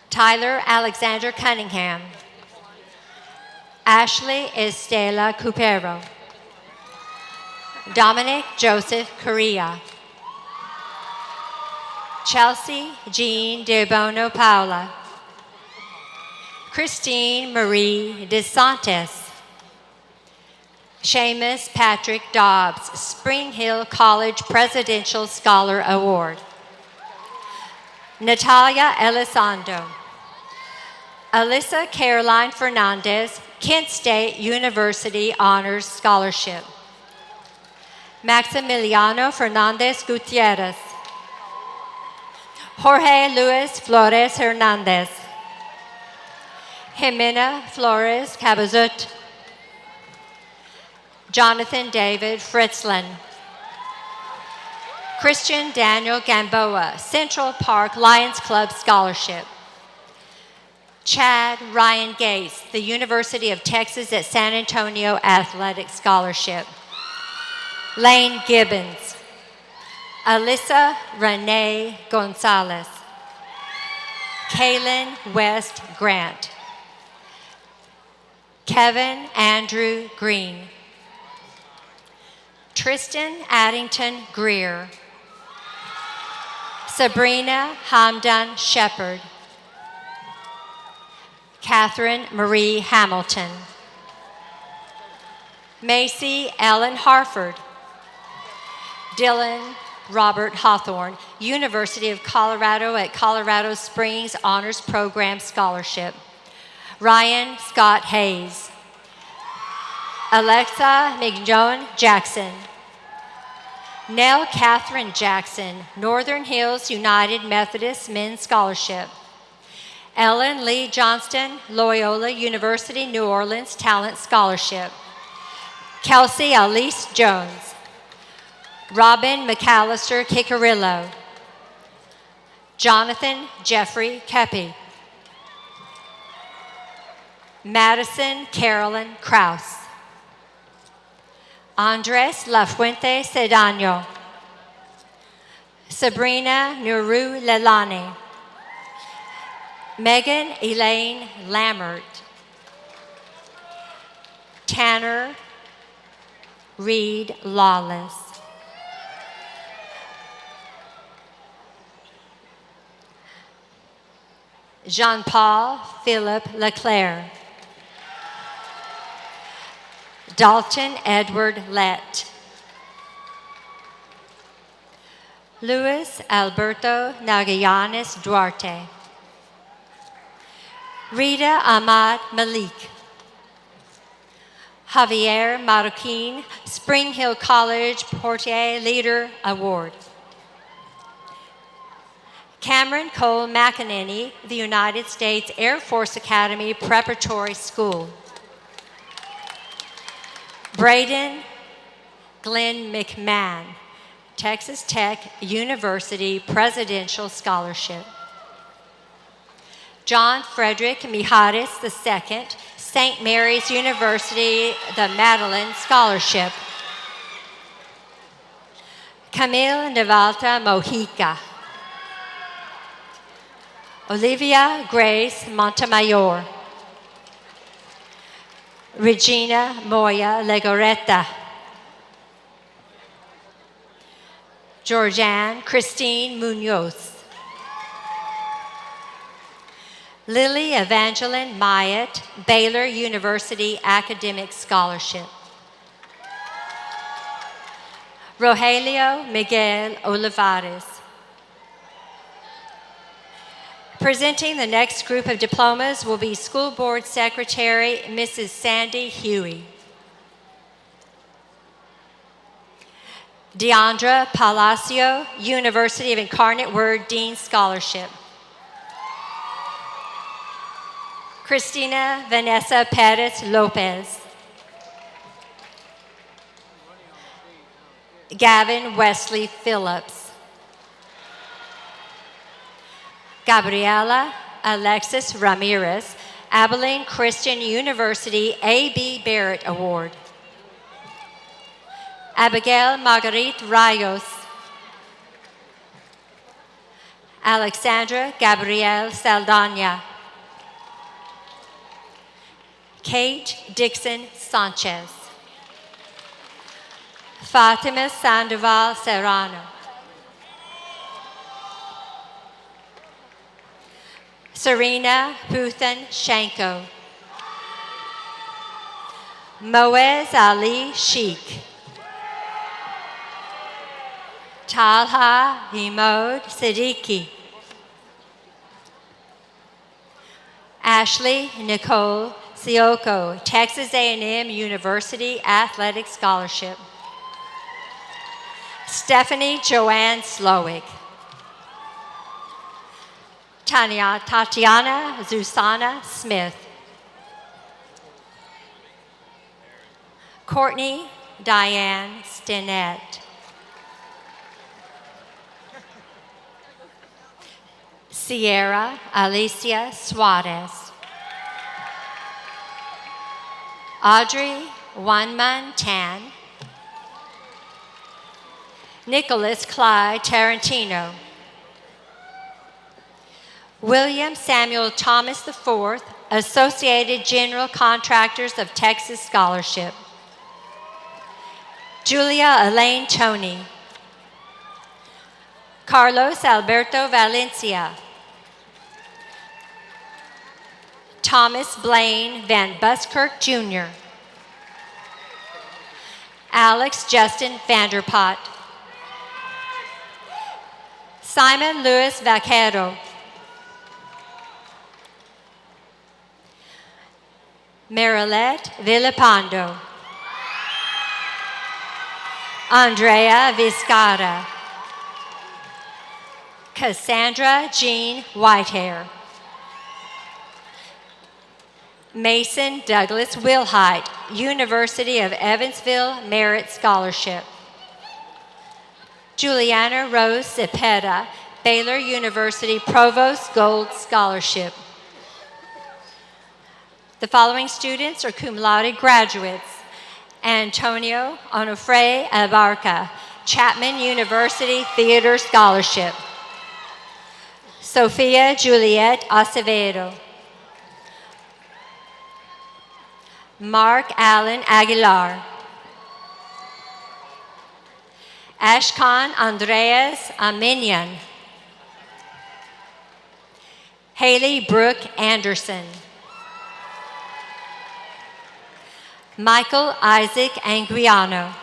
Tyler Alexander Cunningham. Ashley Estela Cupero. Dominic Joseph Correa. Chelsea Jean De Bono Paula. Christine Marie DeSantis. Seamus Patrick Dobbs, Spring Hill College Presidential Scholar Award. Natalia Elizondo. Alyssa Caroline Fernandez, Kent State University Honors Scholarship. Maximiliano Fernandez Gutierrez. Jorge Luis Flores Hernandez. Jimena Flores Cabazut. Jonathan David Fritzlin. Christian Daniel Gamboa, Central Park Lions Club Scholarship. Chad Ryan Gates, the University of Texas at San Antonio Athletic Scholarship. Lane Gibbons. Alyssa Renee Gonzalez. Kaylin West Grant. Kevin Andrew Green. Tristan Addington Greer. Sabrina Hamdan Shepard. Catherine Marie Hamilton. Macy Ellen Harford. Dylan Robert Hawthorne, University of Colorado at Colorado Springs Honors Program Scholarship. Ryan Scott Hayes. Alexa McJoan Jackson. Nell Catherine Jackson, Northern Hills United Methodist Men's Scholarship. Ellen Lee Johnston, Loyola University New Orleans Talent Scholarship. Kelsey Elise Jones. Robin McAllister Kikarillo. Jonathan Jeffrey Kepi. Madison Carolyn Kraus. Andres Lafuente Sedano. Sabrina Nuru Lelani. Megan Elaine Lammert. Tanner Reed Lawless. Jean-Paul Philip Leclerc. Dalton Edward Lett. Luis Alberto Nagayanes Duarte. Rita Ahmad Malik. Javier Marroquin, Spring Hill College Portier Leader Award. Cameron Cole McEnany, the United States Air Force Academy Preparatory School. Braden Glenn McMahon, Texas Tech University Presidential Scholarship. John Frederick Mijares II, St. Mary's University, the Madeline Scholarship. Camille Nevalta Mojica. Olivia Grace Montemayor. Regina Moya Legoretta. Georgianne Christine Munoz. Lily Evangeline Myatt, Baylor University Academic Scholarship. Rogelio Miguel Olivares. Presenting the next group of diplomas will be School Board Secretary Mrs. Sandi Hughey. Deandra Palacio, University of Incarnate Word Dean Scholarship. Christina Vanessa Perez Lopez. Gavin Wesley Phillips. Gabriela Alexis Ramirez, Abilene Christian University A.B. Barrett Award. Abigail Marguerite Rayos. Alexandra Gabrielle Saldana. Kate Dixon Sanchez. Fatima Sandoval Serrano. Serena Puthan Shanko. Moez Ali Sheikh. Talha Himod Siddiqui. Ashley Nicole Sioko, Texas A&M University Athletic Scholarship. Stephanie Joanne Slowick. Tatiana Zusana Smith. Courtney Diane Stinnett. Sierra Alicia Suarez. Audrey Wanman Tan. Nicholas Clyde Tarantino. William Samuel Thomas IV, Associated General Contractors of Texas Scholarship. Julia Elaine Toney. Carlos Alberto Valencia. Thomas Blaine Van Buskirk Jr. Alex Justin Vanderpot. Simon Luis Vaquero. Marilette Villapando. Andrea Vizcarra. Cassandra Jean Whitehair. Mason Douglas Wilhite, University of Evansville Merit Scholarship. Juliana Rose Cepeda, Baylor University Provost Gold Scholarship. The following students are cum laude graduates. Antonio Onofre Abarca, Chapman University Theater Scholarship. Sophia Juliet Acevedo. Mark Allen Aguilar. Ashkan Andreas Aminian. Haley Brooke Anderson. Michael Isaac Anguiano.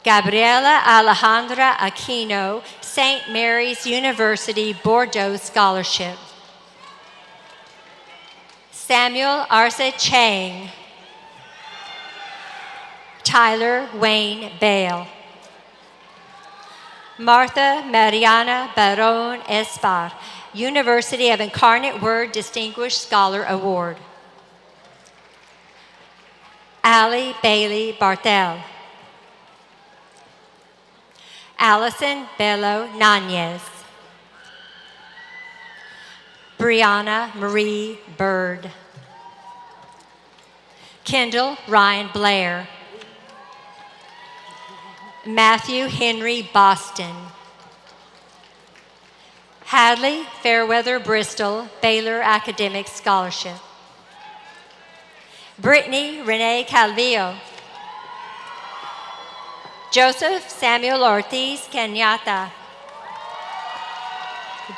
Gabriela Alejandra Aquino, St. Mary's University, Bordeaux Scholarship. Samuel Arce Chang. Tyler Wayne Bale. Martha Mariana Barón Espar, University of Incarnate Word Distinguished Scholar Award. Allie Bailey Bartel. Allison Bello Nanez. Brianna Marie Bird. Kendall Ryan Blair. Matthew Henry Boston. Hadley Fairweather Bristol, Baylor Academic Scholarship. Brittany Renee Calvillo. Joseph Samuel Ortiz Kenyatta.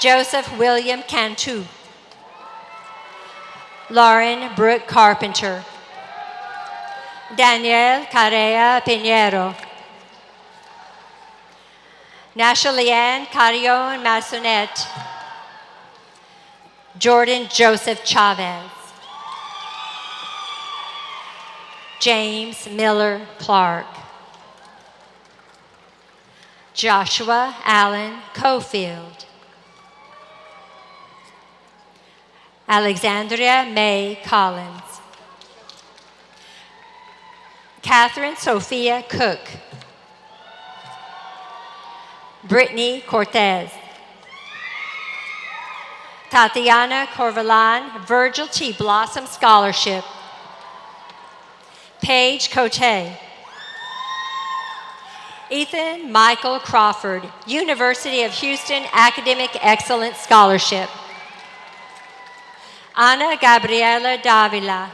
Joseph William Cantu. Lauren Brooke Carpenter. Danielle Carrea Pinheiro. Nashalianne Carrion Massonet. Jordan Joseph Chavez. James Miller Clark. Joshua Allen Cofield. Alexandria May Collins. Catherine Sophia Cook. Brittany Cortez. Tatiana Corvalan, Virgil T. Blossom Scholarship. Paige Cote. Ethan Michael Crawford, University of Houston Academic Excellence Scholarship. Ana Gabriela Davila.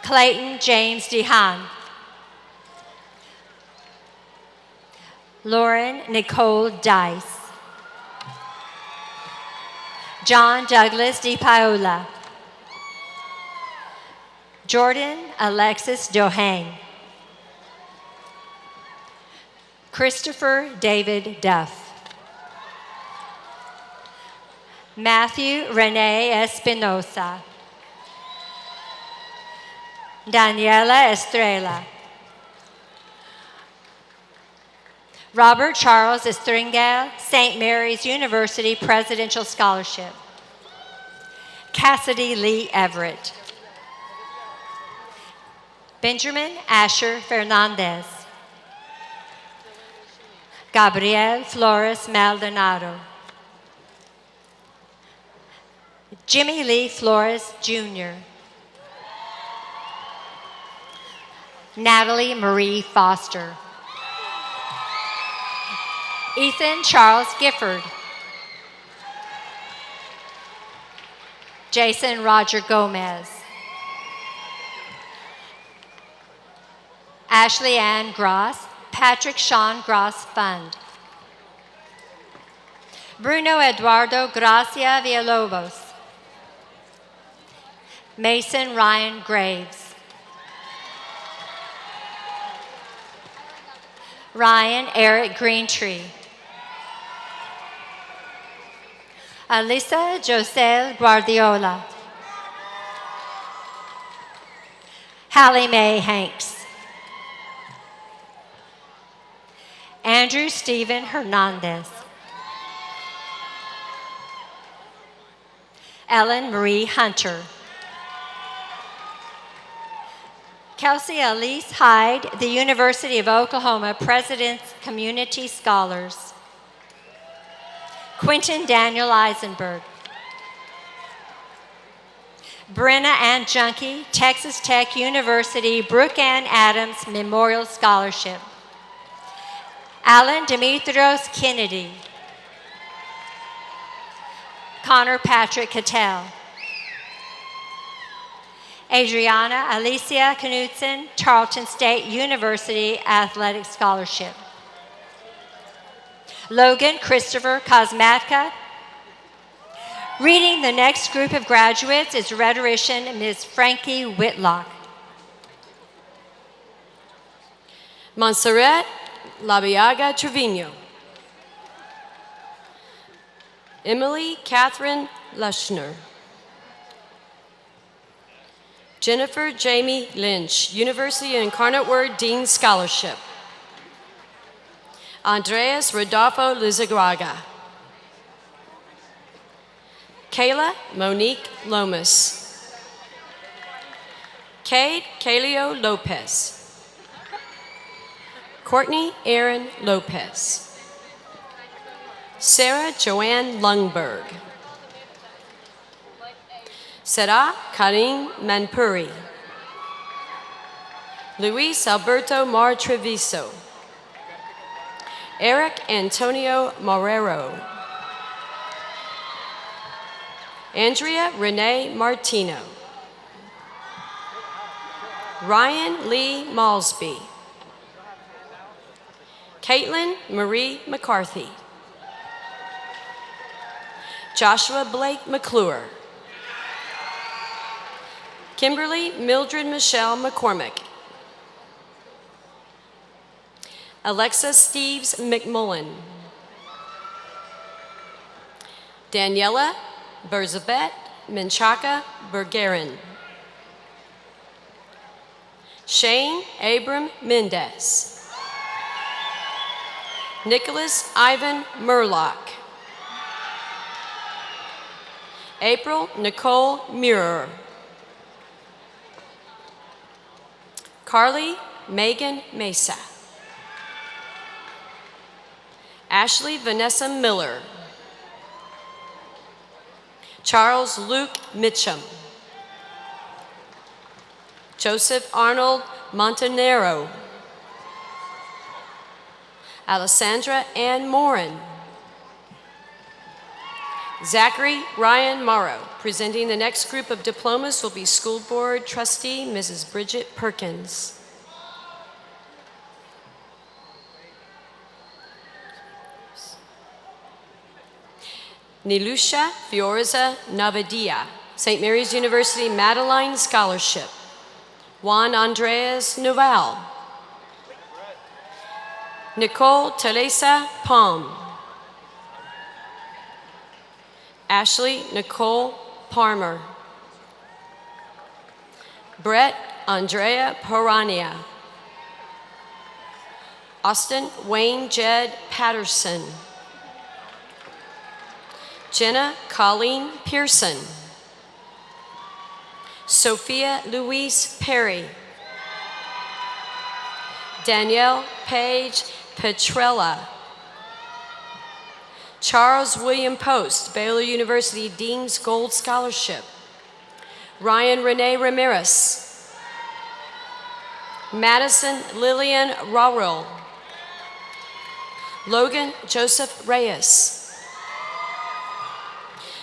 Clayton James DeHaan. Lauren Nicole Dice. John Douglas DiPaola. Jordan Alexis Dohane. Christopher David Duff. Matthew Renee Espinosa. Daniela Estrella. Robert Charles Estringel, St. Mary's University Presidential Scholarship. Cassidy Lee Everett. Benjamin Asher Fernandez. Gabriel Flores Maldonado. Jimmy Lee Flores, Jr. Natalie Marie Foster. Ethan Charles Gifford. Jason Roger Gomez. Ashley Ann Gross, Patrick Sean Gross Fund. Bruno Eduardo Gracia Villalobos. Mason Ryan Graves. Ryan Eric Greentree. Alisa Joselle Guardiola. Hallie Mae Hanks. Andrew Stephen Hernandez. Ellen Marie Hunter. Kelsey Elise Hyde, the University of Oklahoma President's Community Scholars. Quentin Daniel Eisenberg. Brenna Ann Junkie, Texas Tech University Brooke Ann Adams Memorial Scholarship. Alan Demetrios Kennedy. Connor Patrick Cattell. Adriana Alicia Knudsen, Tarleton State University Athletic Scholarship. Logan Christopher Kosmatka. Reading the next group of graduates is rhetorician Ms. Frankie Whitlock. Montserrat Labiaga Trevino. Emily Catherine Lushner. Jennifer Jamie Lynch, University Incarnate Word Dean Scholarship. Andreas Rodolfo Lizagraga. Kayla Monique Lomas. Cade Kaleo Lopez. Courtney Aaron Lopez. Sarah Joanne Lungberg. Sarah Karim Manpuri. Luis Alberto Mar Treviso. Eric Antonio Marrero. Andrea Renee Martino. Ryan Lee Malsby. Caitlin Marie McCarthy. Joshua Blake McClure. Kimberly Mildred Michelle McCormick. Alexa Steves McMullen. Daniela Berzabet Menchaca Bergerin. Shane Abram Mendez. Nicholas Ivan Murlock. April Nicole Muir. Carly Megan Mesa. Ashley Vanessa Miller. Charles Luke Mitchum. Joseph Arnold Montanero. Alessandra Ann Morin. Zachary Ryan Morrow. Presenting the next group of diplomas will be School Board Trustee Mrs. Brigitte Perkins. Nilusha Fiorza Navadia, St. Mary's University Madeline Scholarship. Juan Andreas Noval. Nicole Teresa Palm. Ashley Nicole Parmer. Brett Andrea Porania. Austin Wayne Jed Patterson. Jenna Colleen Pearson. Sophia Louise Perry. Danielle Page Petrella. Charles William Post, Baylor University Dean's Gold Scholarship. Ryan Renee Ramirez. Madison Lillian Rawrell. Logan Joseph Reyes.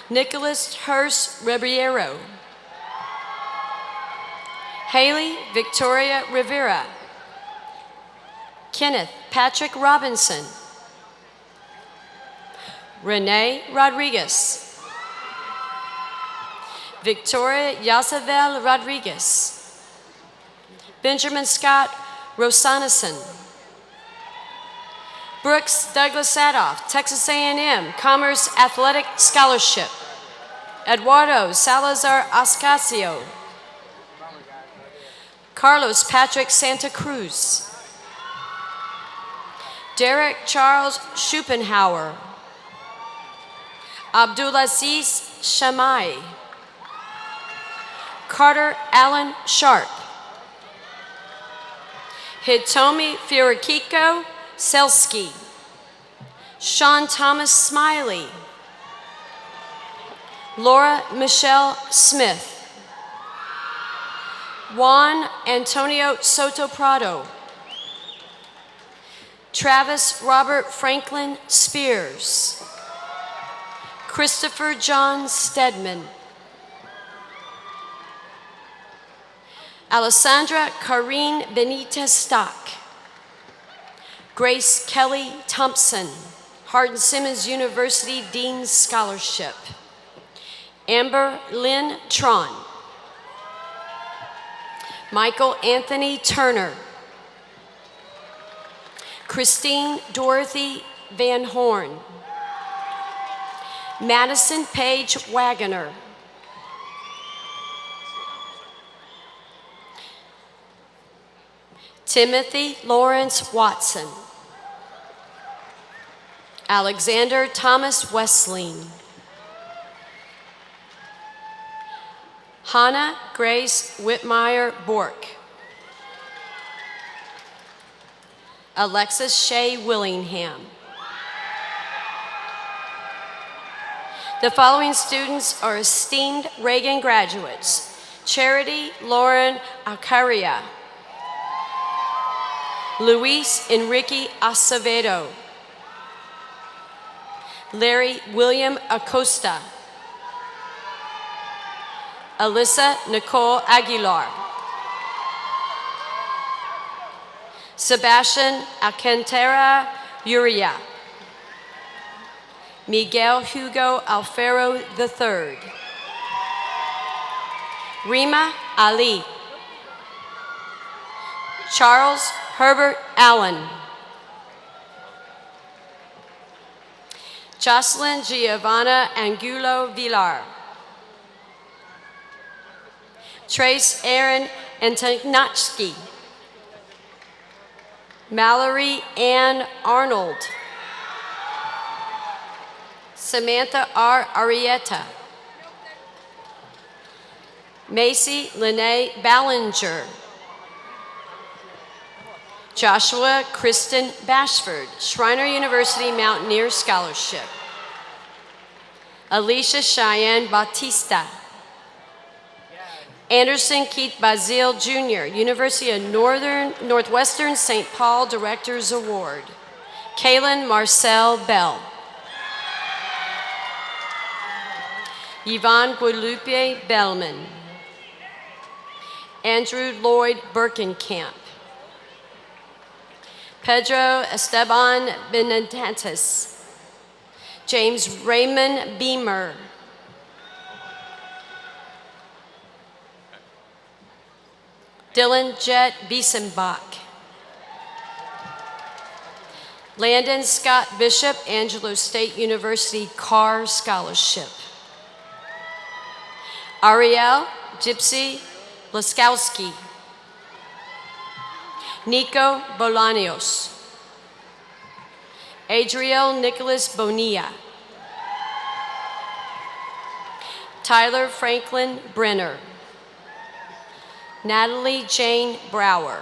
Nicholas Hurst Ribeiro. Haley Victoria Rivera. Kenneth Patrick Robinson. Renee Rodriguez. Victoria Yasavel Rodriguez. Benjamin Scott Rosanison. Brooks Douglas Sadoff, Texas A&M Commerce Athletic Scholarship. Eduardo Salazar Ascasio. Carlos Patrick Santa Cruz. Derek Charles Schupenhauer. Abdulaziz Shamai. Carter Allen Sharp. Hitomi Fiorikiko Selski. Sean Thomas Smiley. Laura Michelle Smith. Juan Antonio Soto Prado. Travis Robert Franklin Spears. Christopher John Stedman. Alessandra Karine Benitez Stock. Grace Kelly Thompson, Hardin-Simmons University Dean's Scholarship. Amber Lynn Tron. Michael Anthony Turner. Christine Dorothy Van Horn. Madison Page Wagoner. Timothy Lawrence Watson. Alexander Thomas Westling. Hannah Grace Whitmire Bork. Alexis Shea Willingham. The following students are esteemed Reagan graduates: Charity Lauren Alcaria, Luis Enrique Acevedo, Larry William Acosta, Alyssa Nicole Aguilar, Sebastian Alcantara Uria, Miguel Hugo Alfaro III, Rima Ali, Charles Herbert Allen, Jocelyn Giovanna Angulo Villar, Trace Aaron Antonatsky, Mallory Ann Arnold, Samantha R. Arietta, Macy Lene Ballinger, Joshua Kristen Bashford, Schreiner University Mountaineer Scholarship, Alicia Cheyenne Bautista, Anderson Keith Bazile Jr., University of Northwestern St. Paul Directors Award, Kaylin Marcel Bell, Yvonne Guadalupe Bellman, Andrew Lloyd Birkenkamp, Pedro Esteban Benitez, James Raymond Beamer, Dylan Jet Biesenbach, Landon Scott Bishop, Angelo State University Carr Scholarship, Ariel Gypsy Laskowski, Nico Bolaños, Adriel Nicholas Bonilla, Tyler Franklin Brenner, Natalie Jane Brower,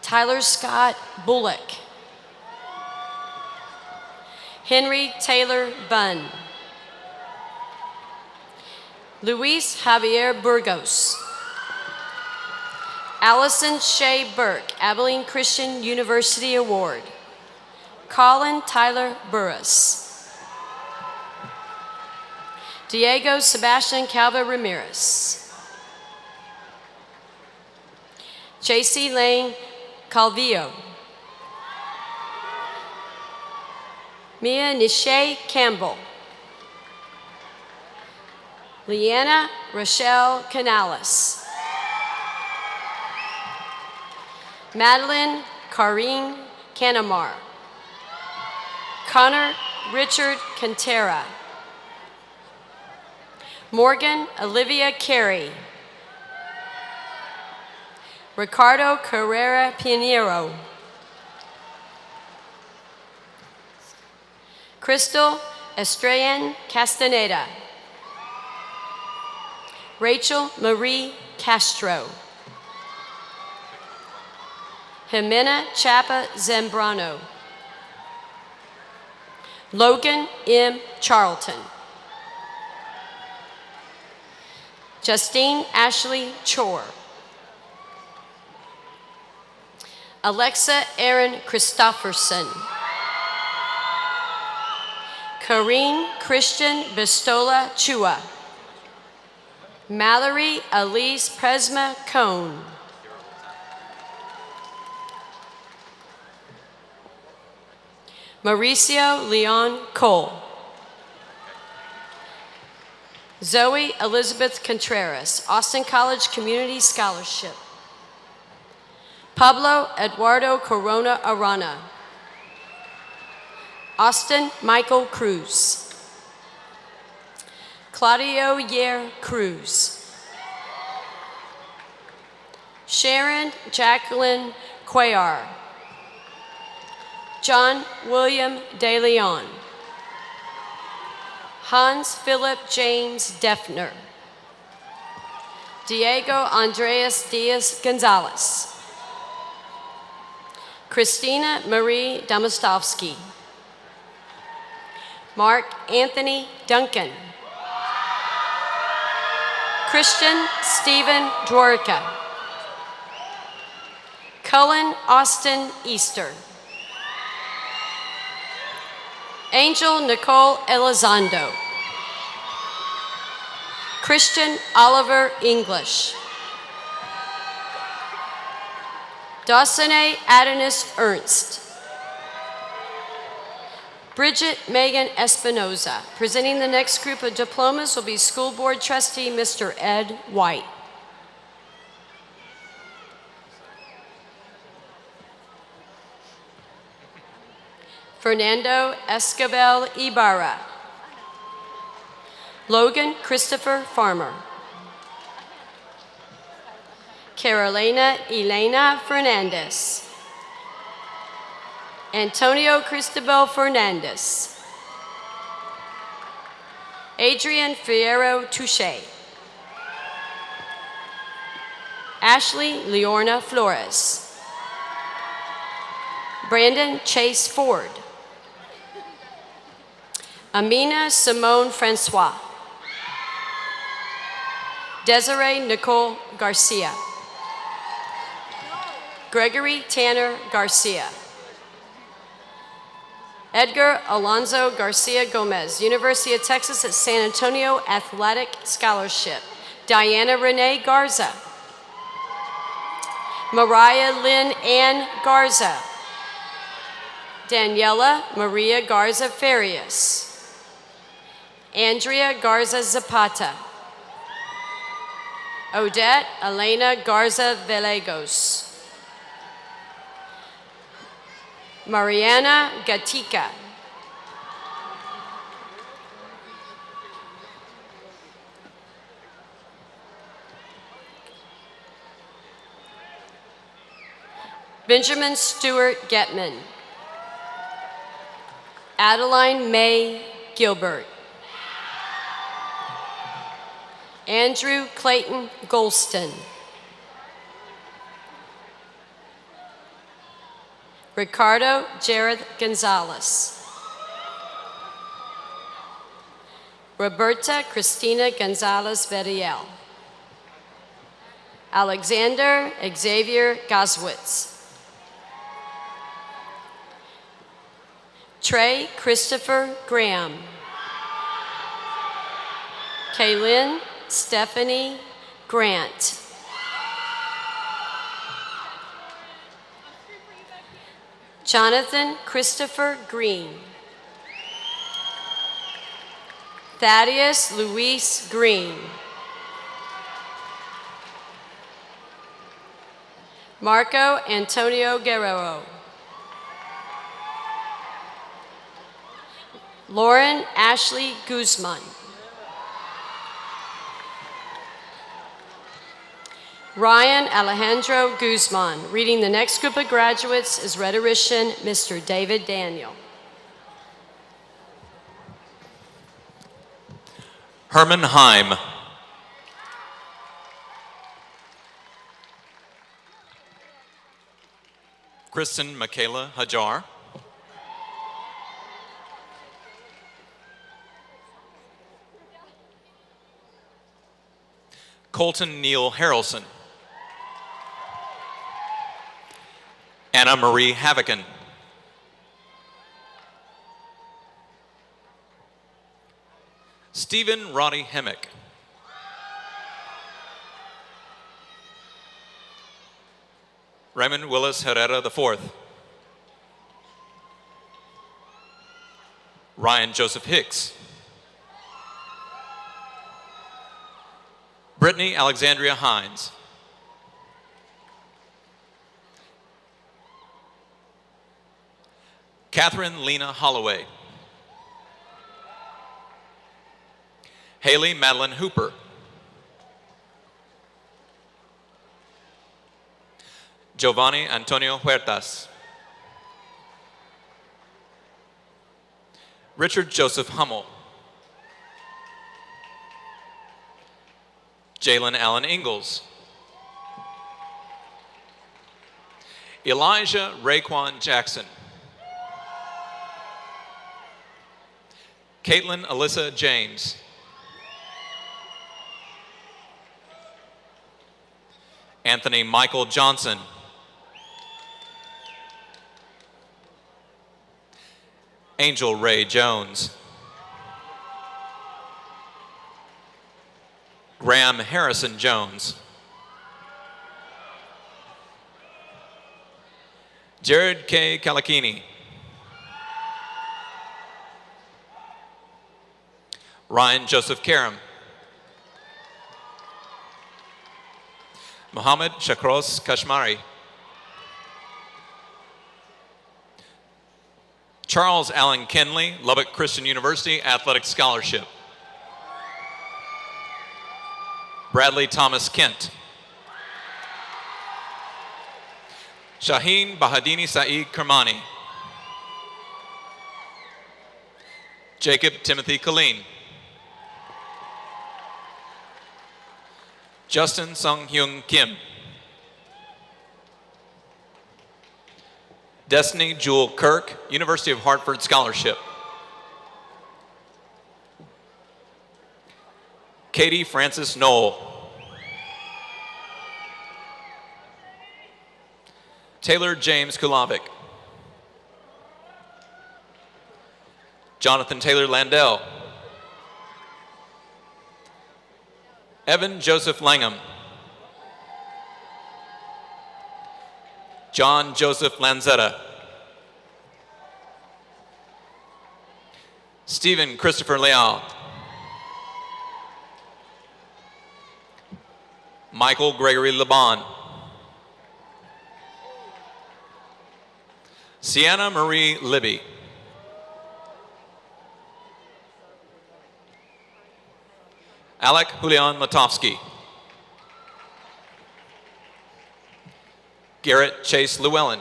Tyler Scott Bullock, Henry Taylor Bunn, Luis Javier Burgos, Allison Shea Burke, Abilene Christian University Award, Colin Tyler Burris, Diego Sebastian Calva Ramirez, J.C. Lane Calvillo, Mia Nishay Campbell, Leanna Rochelle Canales, Madeline Karine Canamar, Connor Richard Cantera, Morgan Olivia Carey, Ricardo Carrera Pinheiro, Crystal Estrellan Castaneda, Rachel Marie Castro, Jimena Chapa Zambrano, Logan M. Charlton, Justine Ashley Chor, Alexa Erin Christofferson, Karine Christian Bistola Chua, Mallory Elise Presma Cone. Mauricio Leon Cole. Zoe Elizabeth Contreras, Austin College Community Scholarship. Pablo Eduardo Corona Arana. Austin Michael Cruz. Claudio Yer Cruz. Sharon Jacqueline Cuellar. John William De Leon. Hans Philip James Defner. Diego Andreas Diaz Gonzalez. Christina Marie Domostovsky. Mark Anthony Duncan. Christian Stephen Dworica. Cullen Austin Easter. Angel Nicole Elizondo. Christian Oliver English. Dawsonay Adonis Ernst. Brigitte Megan Espinoza. Presenting the next group of diplomas will be School Board Trustee Mr. Ed White. Fernando Escobar Ibarra. Logan Christopher Farmer. Carolina Elena Fernandez. Antonio Cristobal Fernandez. Adrian Fierro Touche. Ashley Leorna Flores. Brandon Chase Ford. Amina Simone Francois. Desiree Nicole Garcia. Gregory Tanner Garcia. Edgar Alonso Garcia Gomez, University of Texas at San Antonio Athletic Scholarship. Diana Renee Garza. Mariah Lynn Ann Garza. Daniela Maria Garza Farias. Andrea Garza Zapata. Odette Elena Garza Velegos. Mariana Gatica. Benjamin Stewart Getman. Adeline May Gilbert. Andrew Clayton Golston. Ricardo Jared Gonzalez. Roberta Cristina Gonzalez Veriel. Alexander Xavier Goswitz. Trey Christopher Graham. Kaylin Stephanie Grant. Jonathan Christopher Green. Thaddeus Luis Green. Marco Antonio Guerrero. Lauren Ashley Guzman. Ryan Alejandro Guzman. Reading the next group of graduates is rhetorician Mr. David Daniel. Herman Heim. Kristen Michaela Hajar. Colton Neal Harrelson. Anna Marie Havocan. Stephen Roddy Hemmick. Raymond Willis Herrera IV. Ryan Joseph Hicks. Brittany Alexandria Hines. Catherine Lena Holloway. Haley Madeline Hooper. Giovanni Antonio Huertas. Richard Joseph Hummel. Jalen Allen Ingalls. Elijah Raekwon Jackson. Caitlin Alyssa James. Anthony Michael Johnson. Angel Ray Jones. Graham Harrison Jones. Jared K. Kalakini. Ryan Joseph Karam. Mohammed Shakros Kashmari. Charles Allen Kenley, Lubbock Christian University Athletic Scholarship. Bradley Thomas Kent. Shaheen Bahadini Saeed Kermani. Jacob Timothy Colleen. Justin Sung Hyung Kim. Destiny Jewel Kirk, University of Hartford Scholarship. Katie Francis Knoll. Taylor James Kulovic. Jonathan Taylor Landell. Evan Joseph Langham. John Joseph Lanzetta. Stephen Christopher Leal. Michael Gregory Laban. Sienna Marie Libby. Alec Julian Matovsky. Garrett Chase Llewellyn.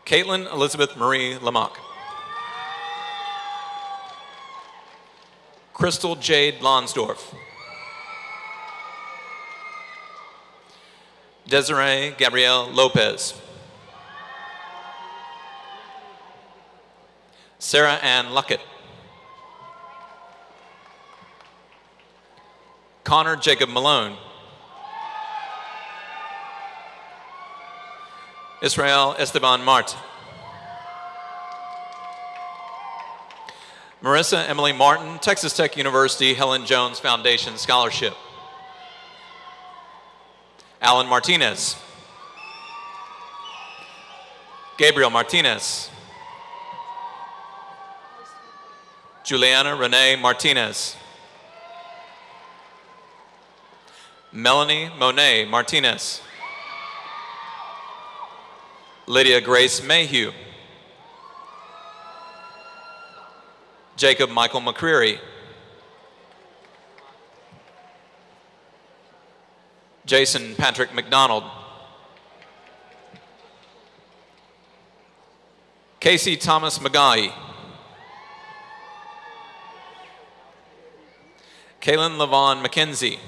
Caitlin Elizabeth Marie Lamock. Crystal Jade Lonsdorf. Desiree Gabrielle Lopez. Sarah Ann Luckett. Connor Jacob Malone. Israel Esteban Mart. Marissa Emily Martin, Texas Tech University Helen Jones Foundation Scholarship. Alan Martinez. Gabriel Martinez. Juliana Renee Martinez. Melanie Monet Martinez. Lydia Grace Mayhew. Jacob Michael McCreary. Jason Patrick McDonald. Casey Thomas McGaughy. Kaylin Levon McKenzie.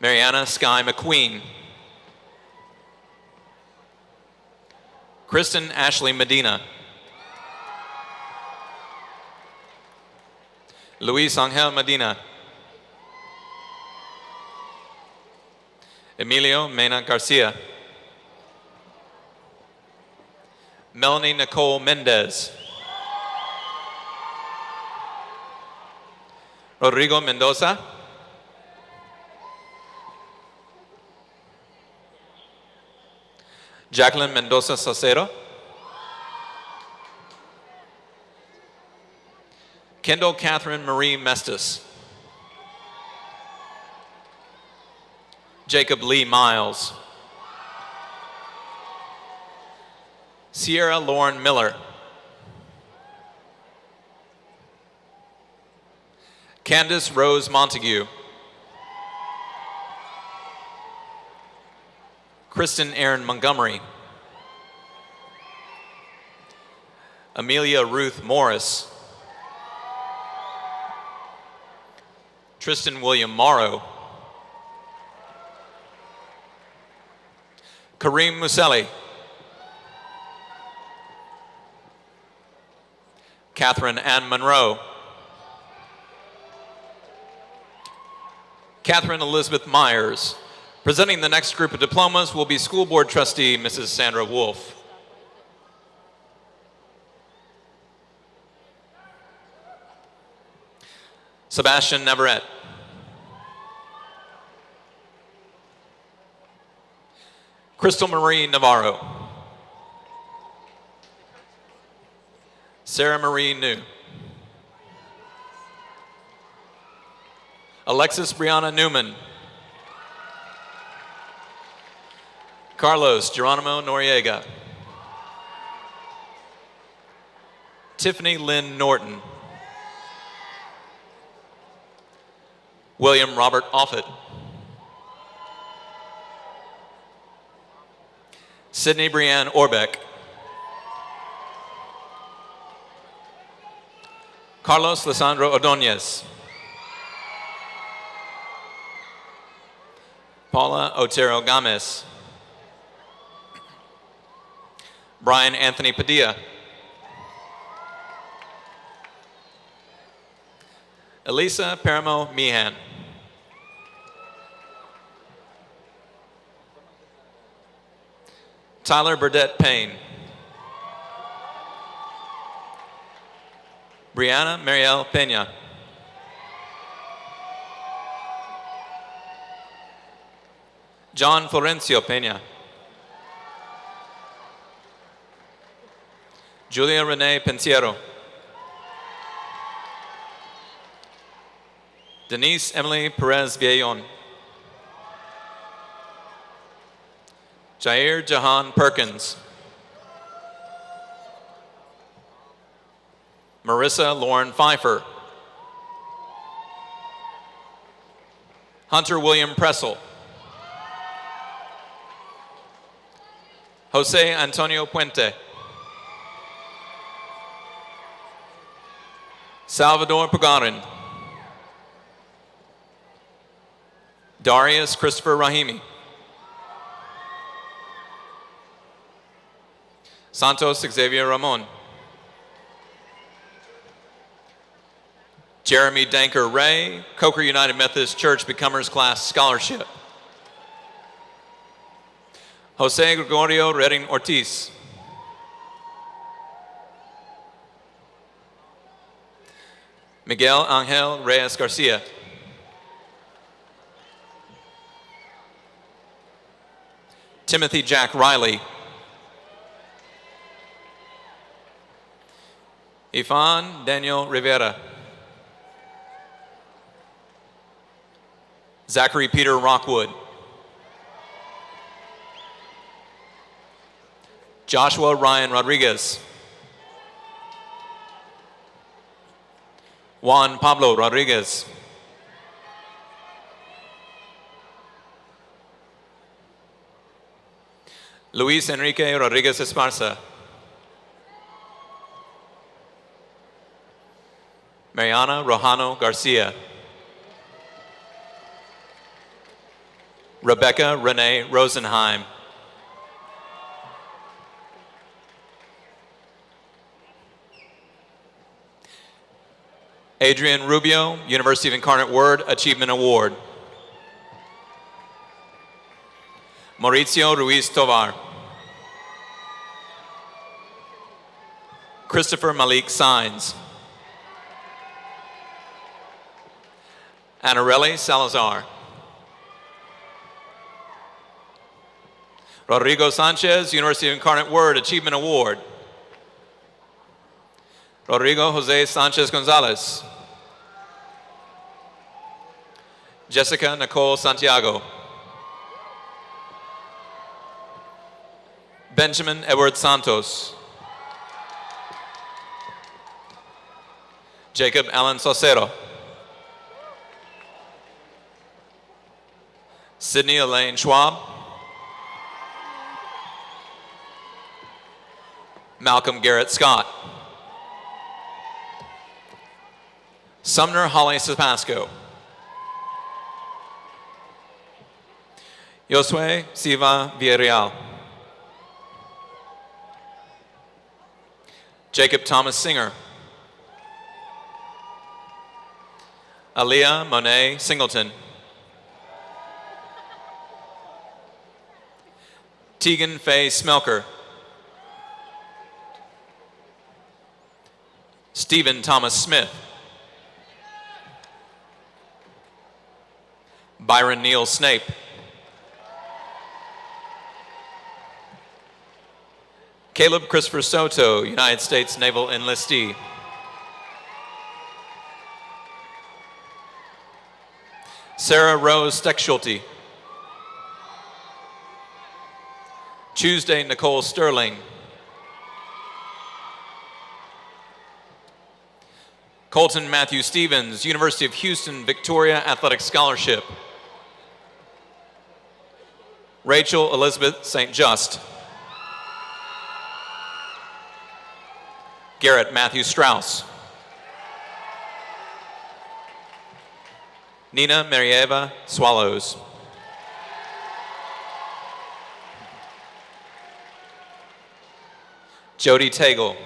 Mariana Sky McQueen. Kristen Ashley Medina. Luis Angel Medina. Emilio Mena Garcia. Melanie Nicole Mendez. Rodrigo Mendoza, Jacqueline Mendoza Saucedo, Kendall Catherine Marie Mestis, Jacob Lee Miles, Sierra Lauren Miller, Candace Rose Montague, Kristen Aaron Montgomery, Amelia Ruth Morris, Tristan William Morrow, Kareem Muselli, Catherine Ann Monroe, Catherine Elizabeth Myers. Presenting the next group of diplomas will be School Board Trustee Mrs. Sandra Wolff. Sebastian Navarrete, Crystal Marie Navarro, Sarah Marie New, Alexis Brianna Newman, Carlos Geronimo Noriega, Tiffany Lynn Norton, William Robert Offit, Sydney Brianne Orbeck, Carlos Lisandro Ordonez, Paula Otero Gomez, Brian Anthony Padilla, Elisa Paramo Meehan, Tyler Burdette Payne, Brianna Marielle Pena, John Florencio Pena, Julia Renee Pensiero, Denise Emily Perez Villon, Jair Jahan Perkins, Marissa Lauren Pfeiffer, Hunter William Pressel, Jose Antonio Puente, Salvador Pagarin, Darius Christopher Rahimi, Santos Xavier Ramon, Jeremy Danker Ray, Coker United Methodist Church Becomers Class Scholarship, Jose Gregorio Redding Ortiz, Miguel Angel Reyes Garcia, Timothy Jack Riley, Ifan Daniel Rivera, Zachary Peter Rockwood, Joshua Ryan Rodriguez, Juan Pablo Rodriguez, Luis Enrique Rodriguez Esparza, Mariana Rojano Garcia, Rebecca Renee Rosenheim, Adrian Rubio, University of Incarnate Word Achievement Award, Mauricio Ruiz Tovar, Christopher Malik Sines, Anarelli Salazar. Rodrigo Sanchez, University of Incarnate Word Achievement Award. Rodrigo Jose Sanchez Gonzalez. Jessica Nicole Santiago. Benjamin Edward Santos. Jacob Alan Saucero. Sydney Elaine Schwab. Malcolm Garrett Scott. Sumner Holly Sapasco. Josue Silva Villarreal. Jacob Thomas Singer. Aaliyah Monet Singleton. Tegan Faye Smelker. Stephen Thomas Smith. Byron Neal Snape. Caleb Christopher Soto, United States Naval enlistee. Sarah Rose Steckschulte. Tuesday Nicole Sterling. Colton Matthew Stevens, University of Houston Victoria Athletic Scholarship. Rachel Elizabeth St. Just. Garrett Matthew Strauss. Nina Marieva Swallows. Jody Tagle.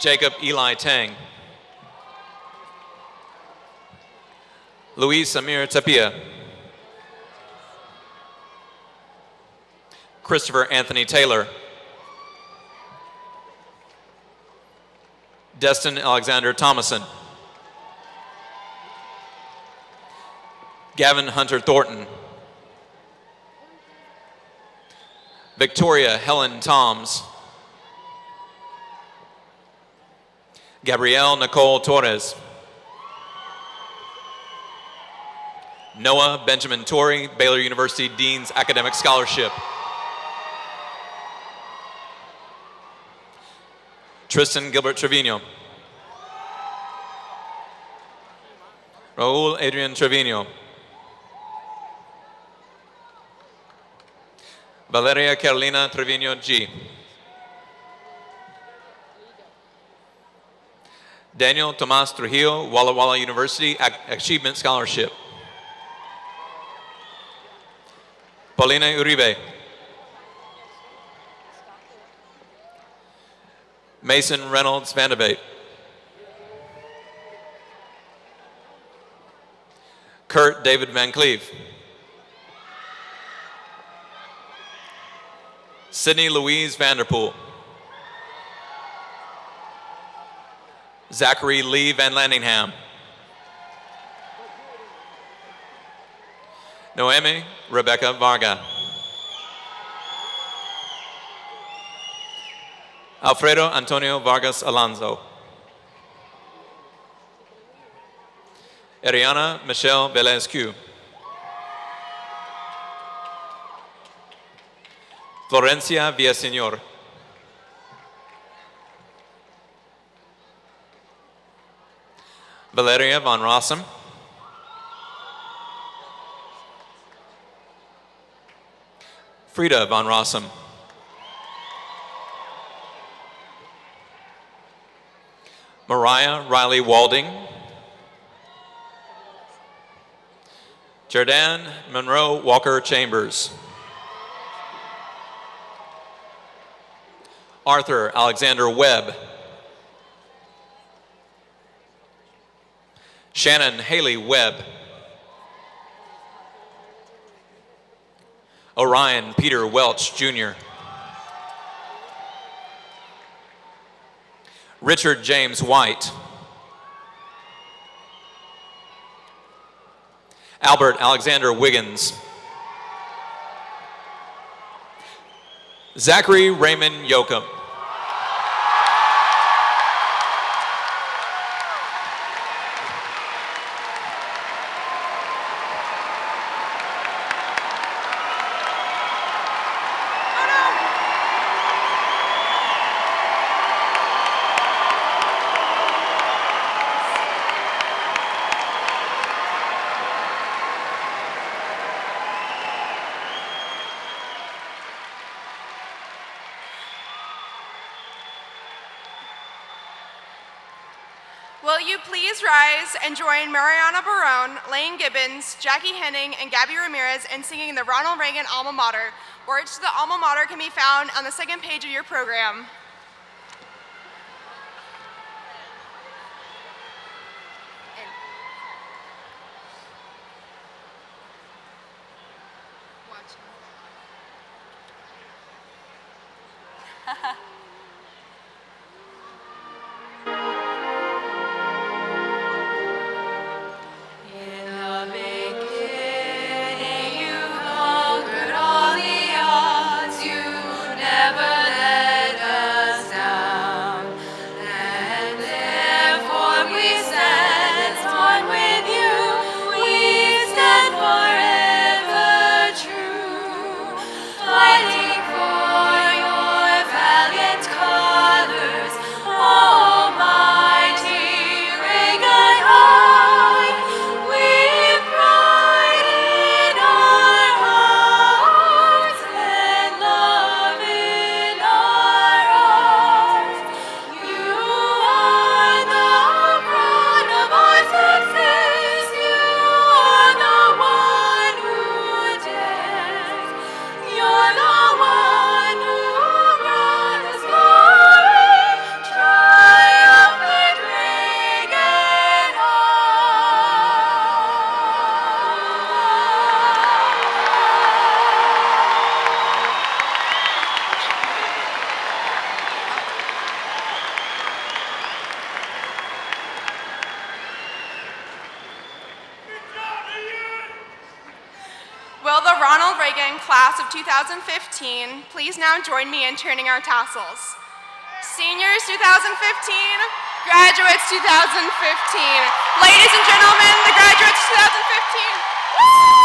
Jacob Eli Tang. Luis Amir Tapia. Christopher Anthony Taylor. Destin Alexander Thomason. Gavin Hunter Thornton. Victoria Helen Toms. Gabrielle Nicole Torres. Noah Benjamin Torrey, Baylor University Dean's Academic Scholarship. Tristan Gilbert Trevino. Raul Adrian Trevino. Valeria Carolina Trevino G. Daniel Tomas Trujillo, Walla Walla University Achievement Scholarship. Paulina Uribe. Mason Reynolds Vandebate. Kurt David Van Cleve. Sydney Louise Vanderpool. Zachary Lee Van Landingham. Noemi Rebecca Varga. Alfredo Antonio Vargas Alonso. Ariana Michelle Velescu. Florencia Villaseñor. Valeria von Rossum. Frida von Rossum. Mariah Riley Walding. Jordan Monroe Walker Chambers. Arthur Alexander Webb. Shannon Haley Webb. Orion Peter Welch Jr. Richard James White. Albert Alexander Wiggins. Zachary Raymond Yoakum. Will you please rise and join Mariana Barone, Lane Gibbons, Jackie Henning, and Gabby Ramirez in singing the Ronald Reagan Alma Mater. Words to the Alma Mater can be found on the second page of your program. Will the Ronald Reagan class of 2015 please now join me in turning our tassels? Seniors 2015, graduates 2015. Ladies and gentlemen, the graduates 2015. Woo!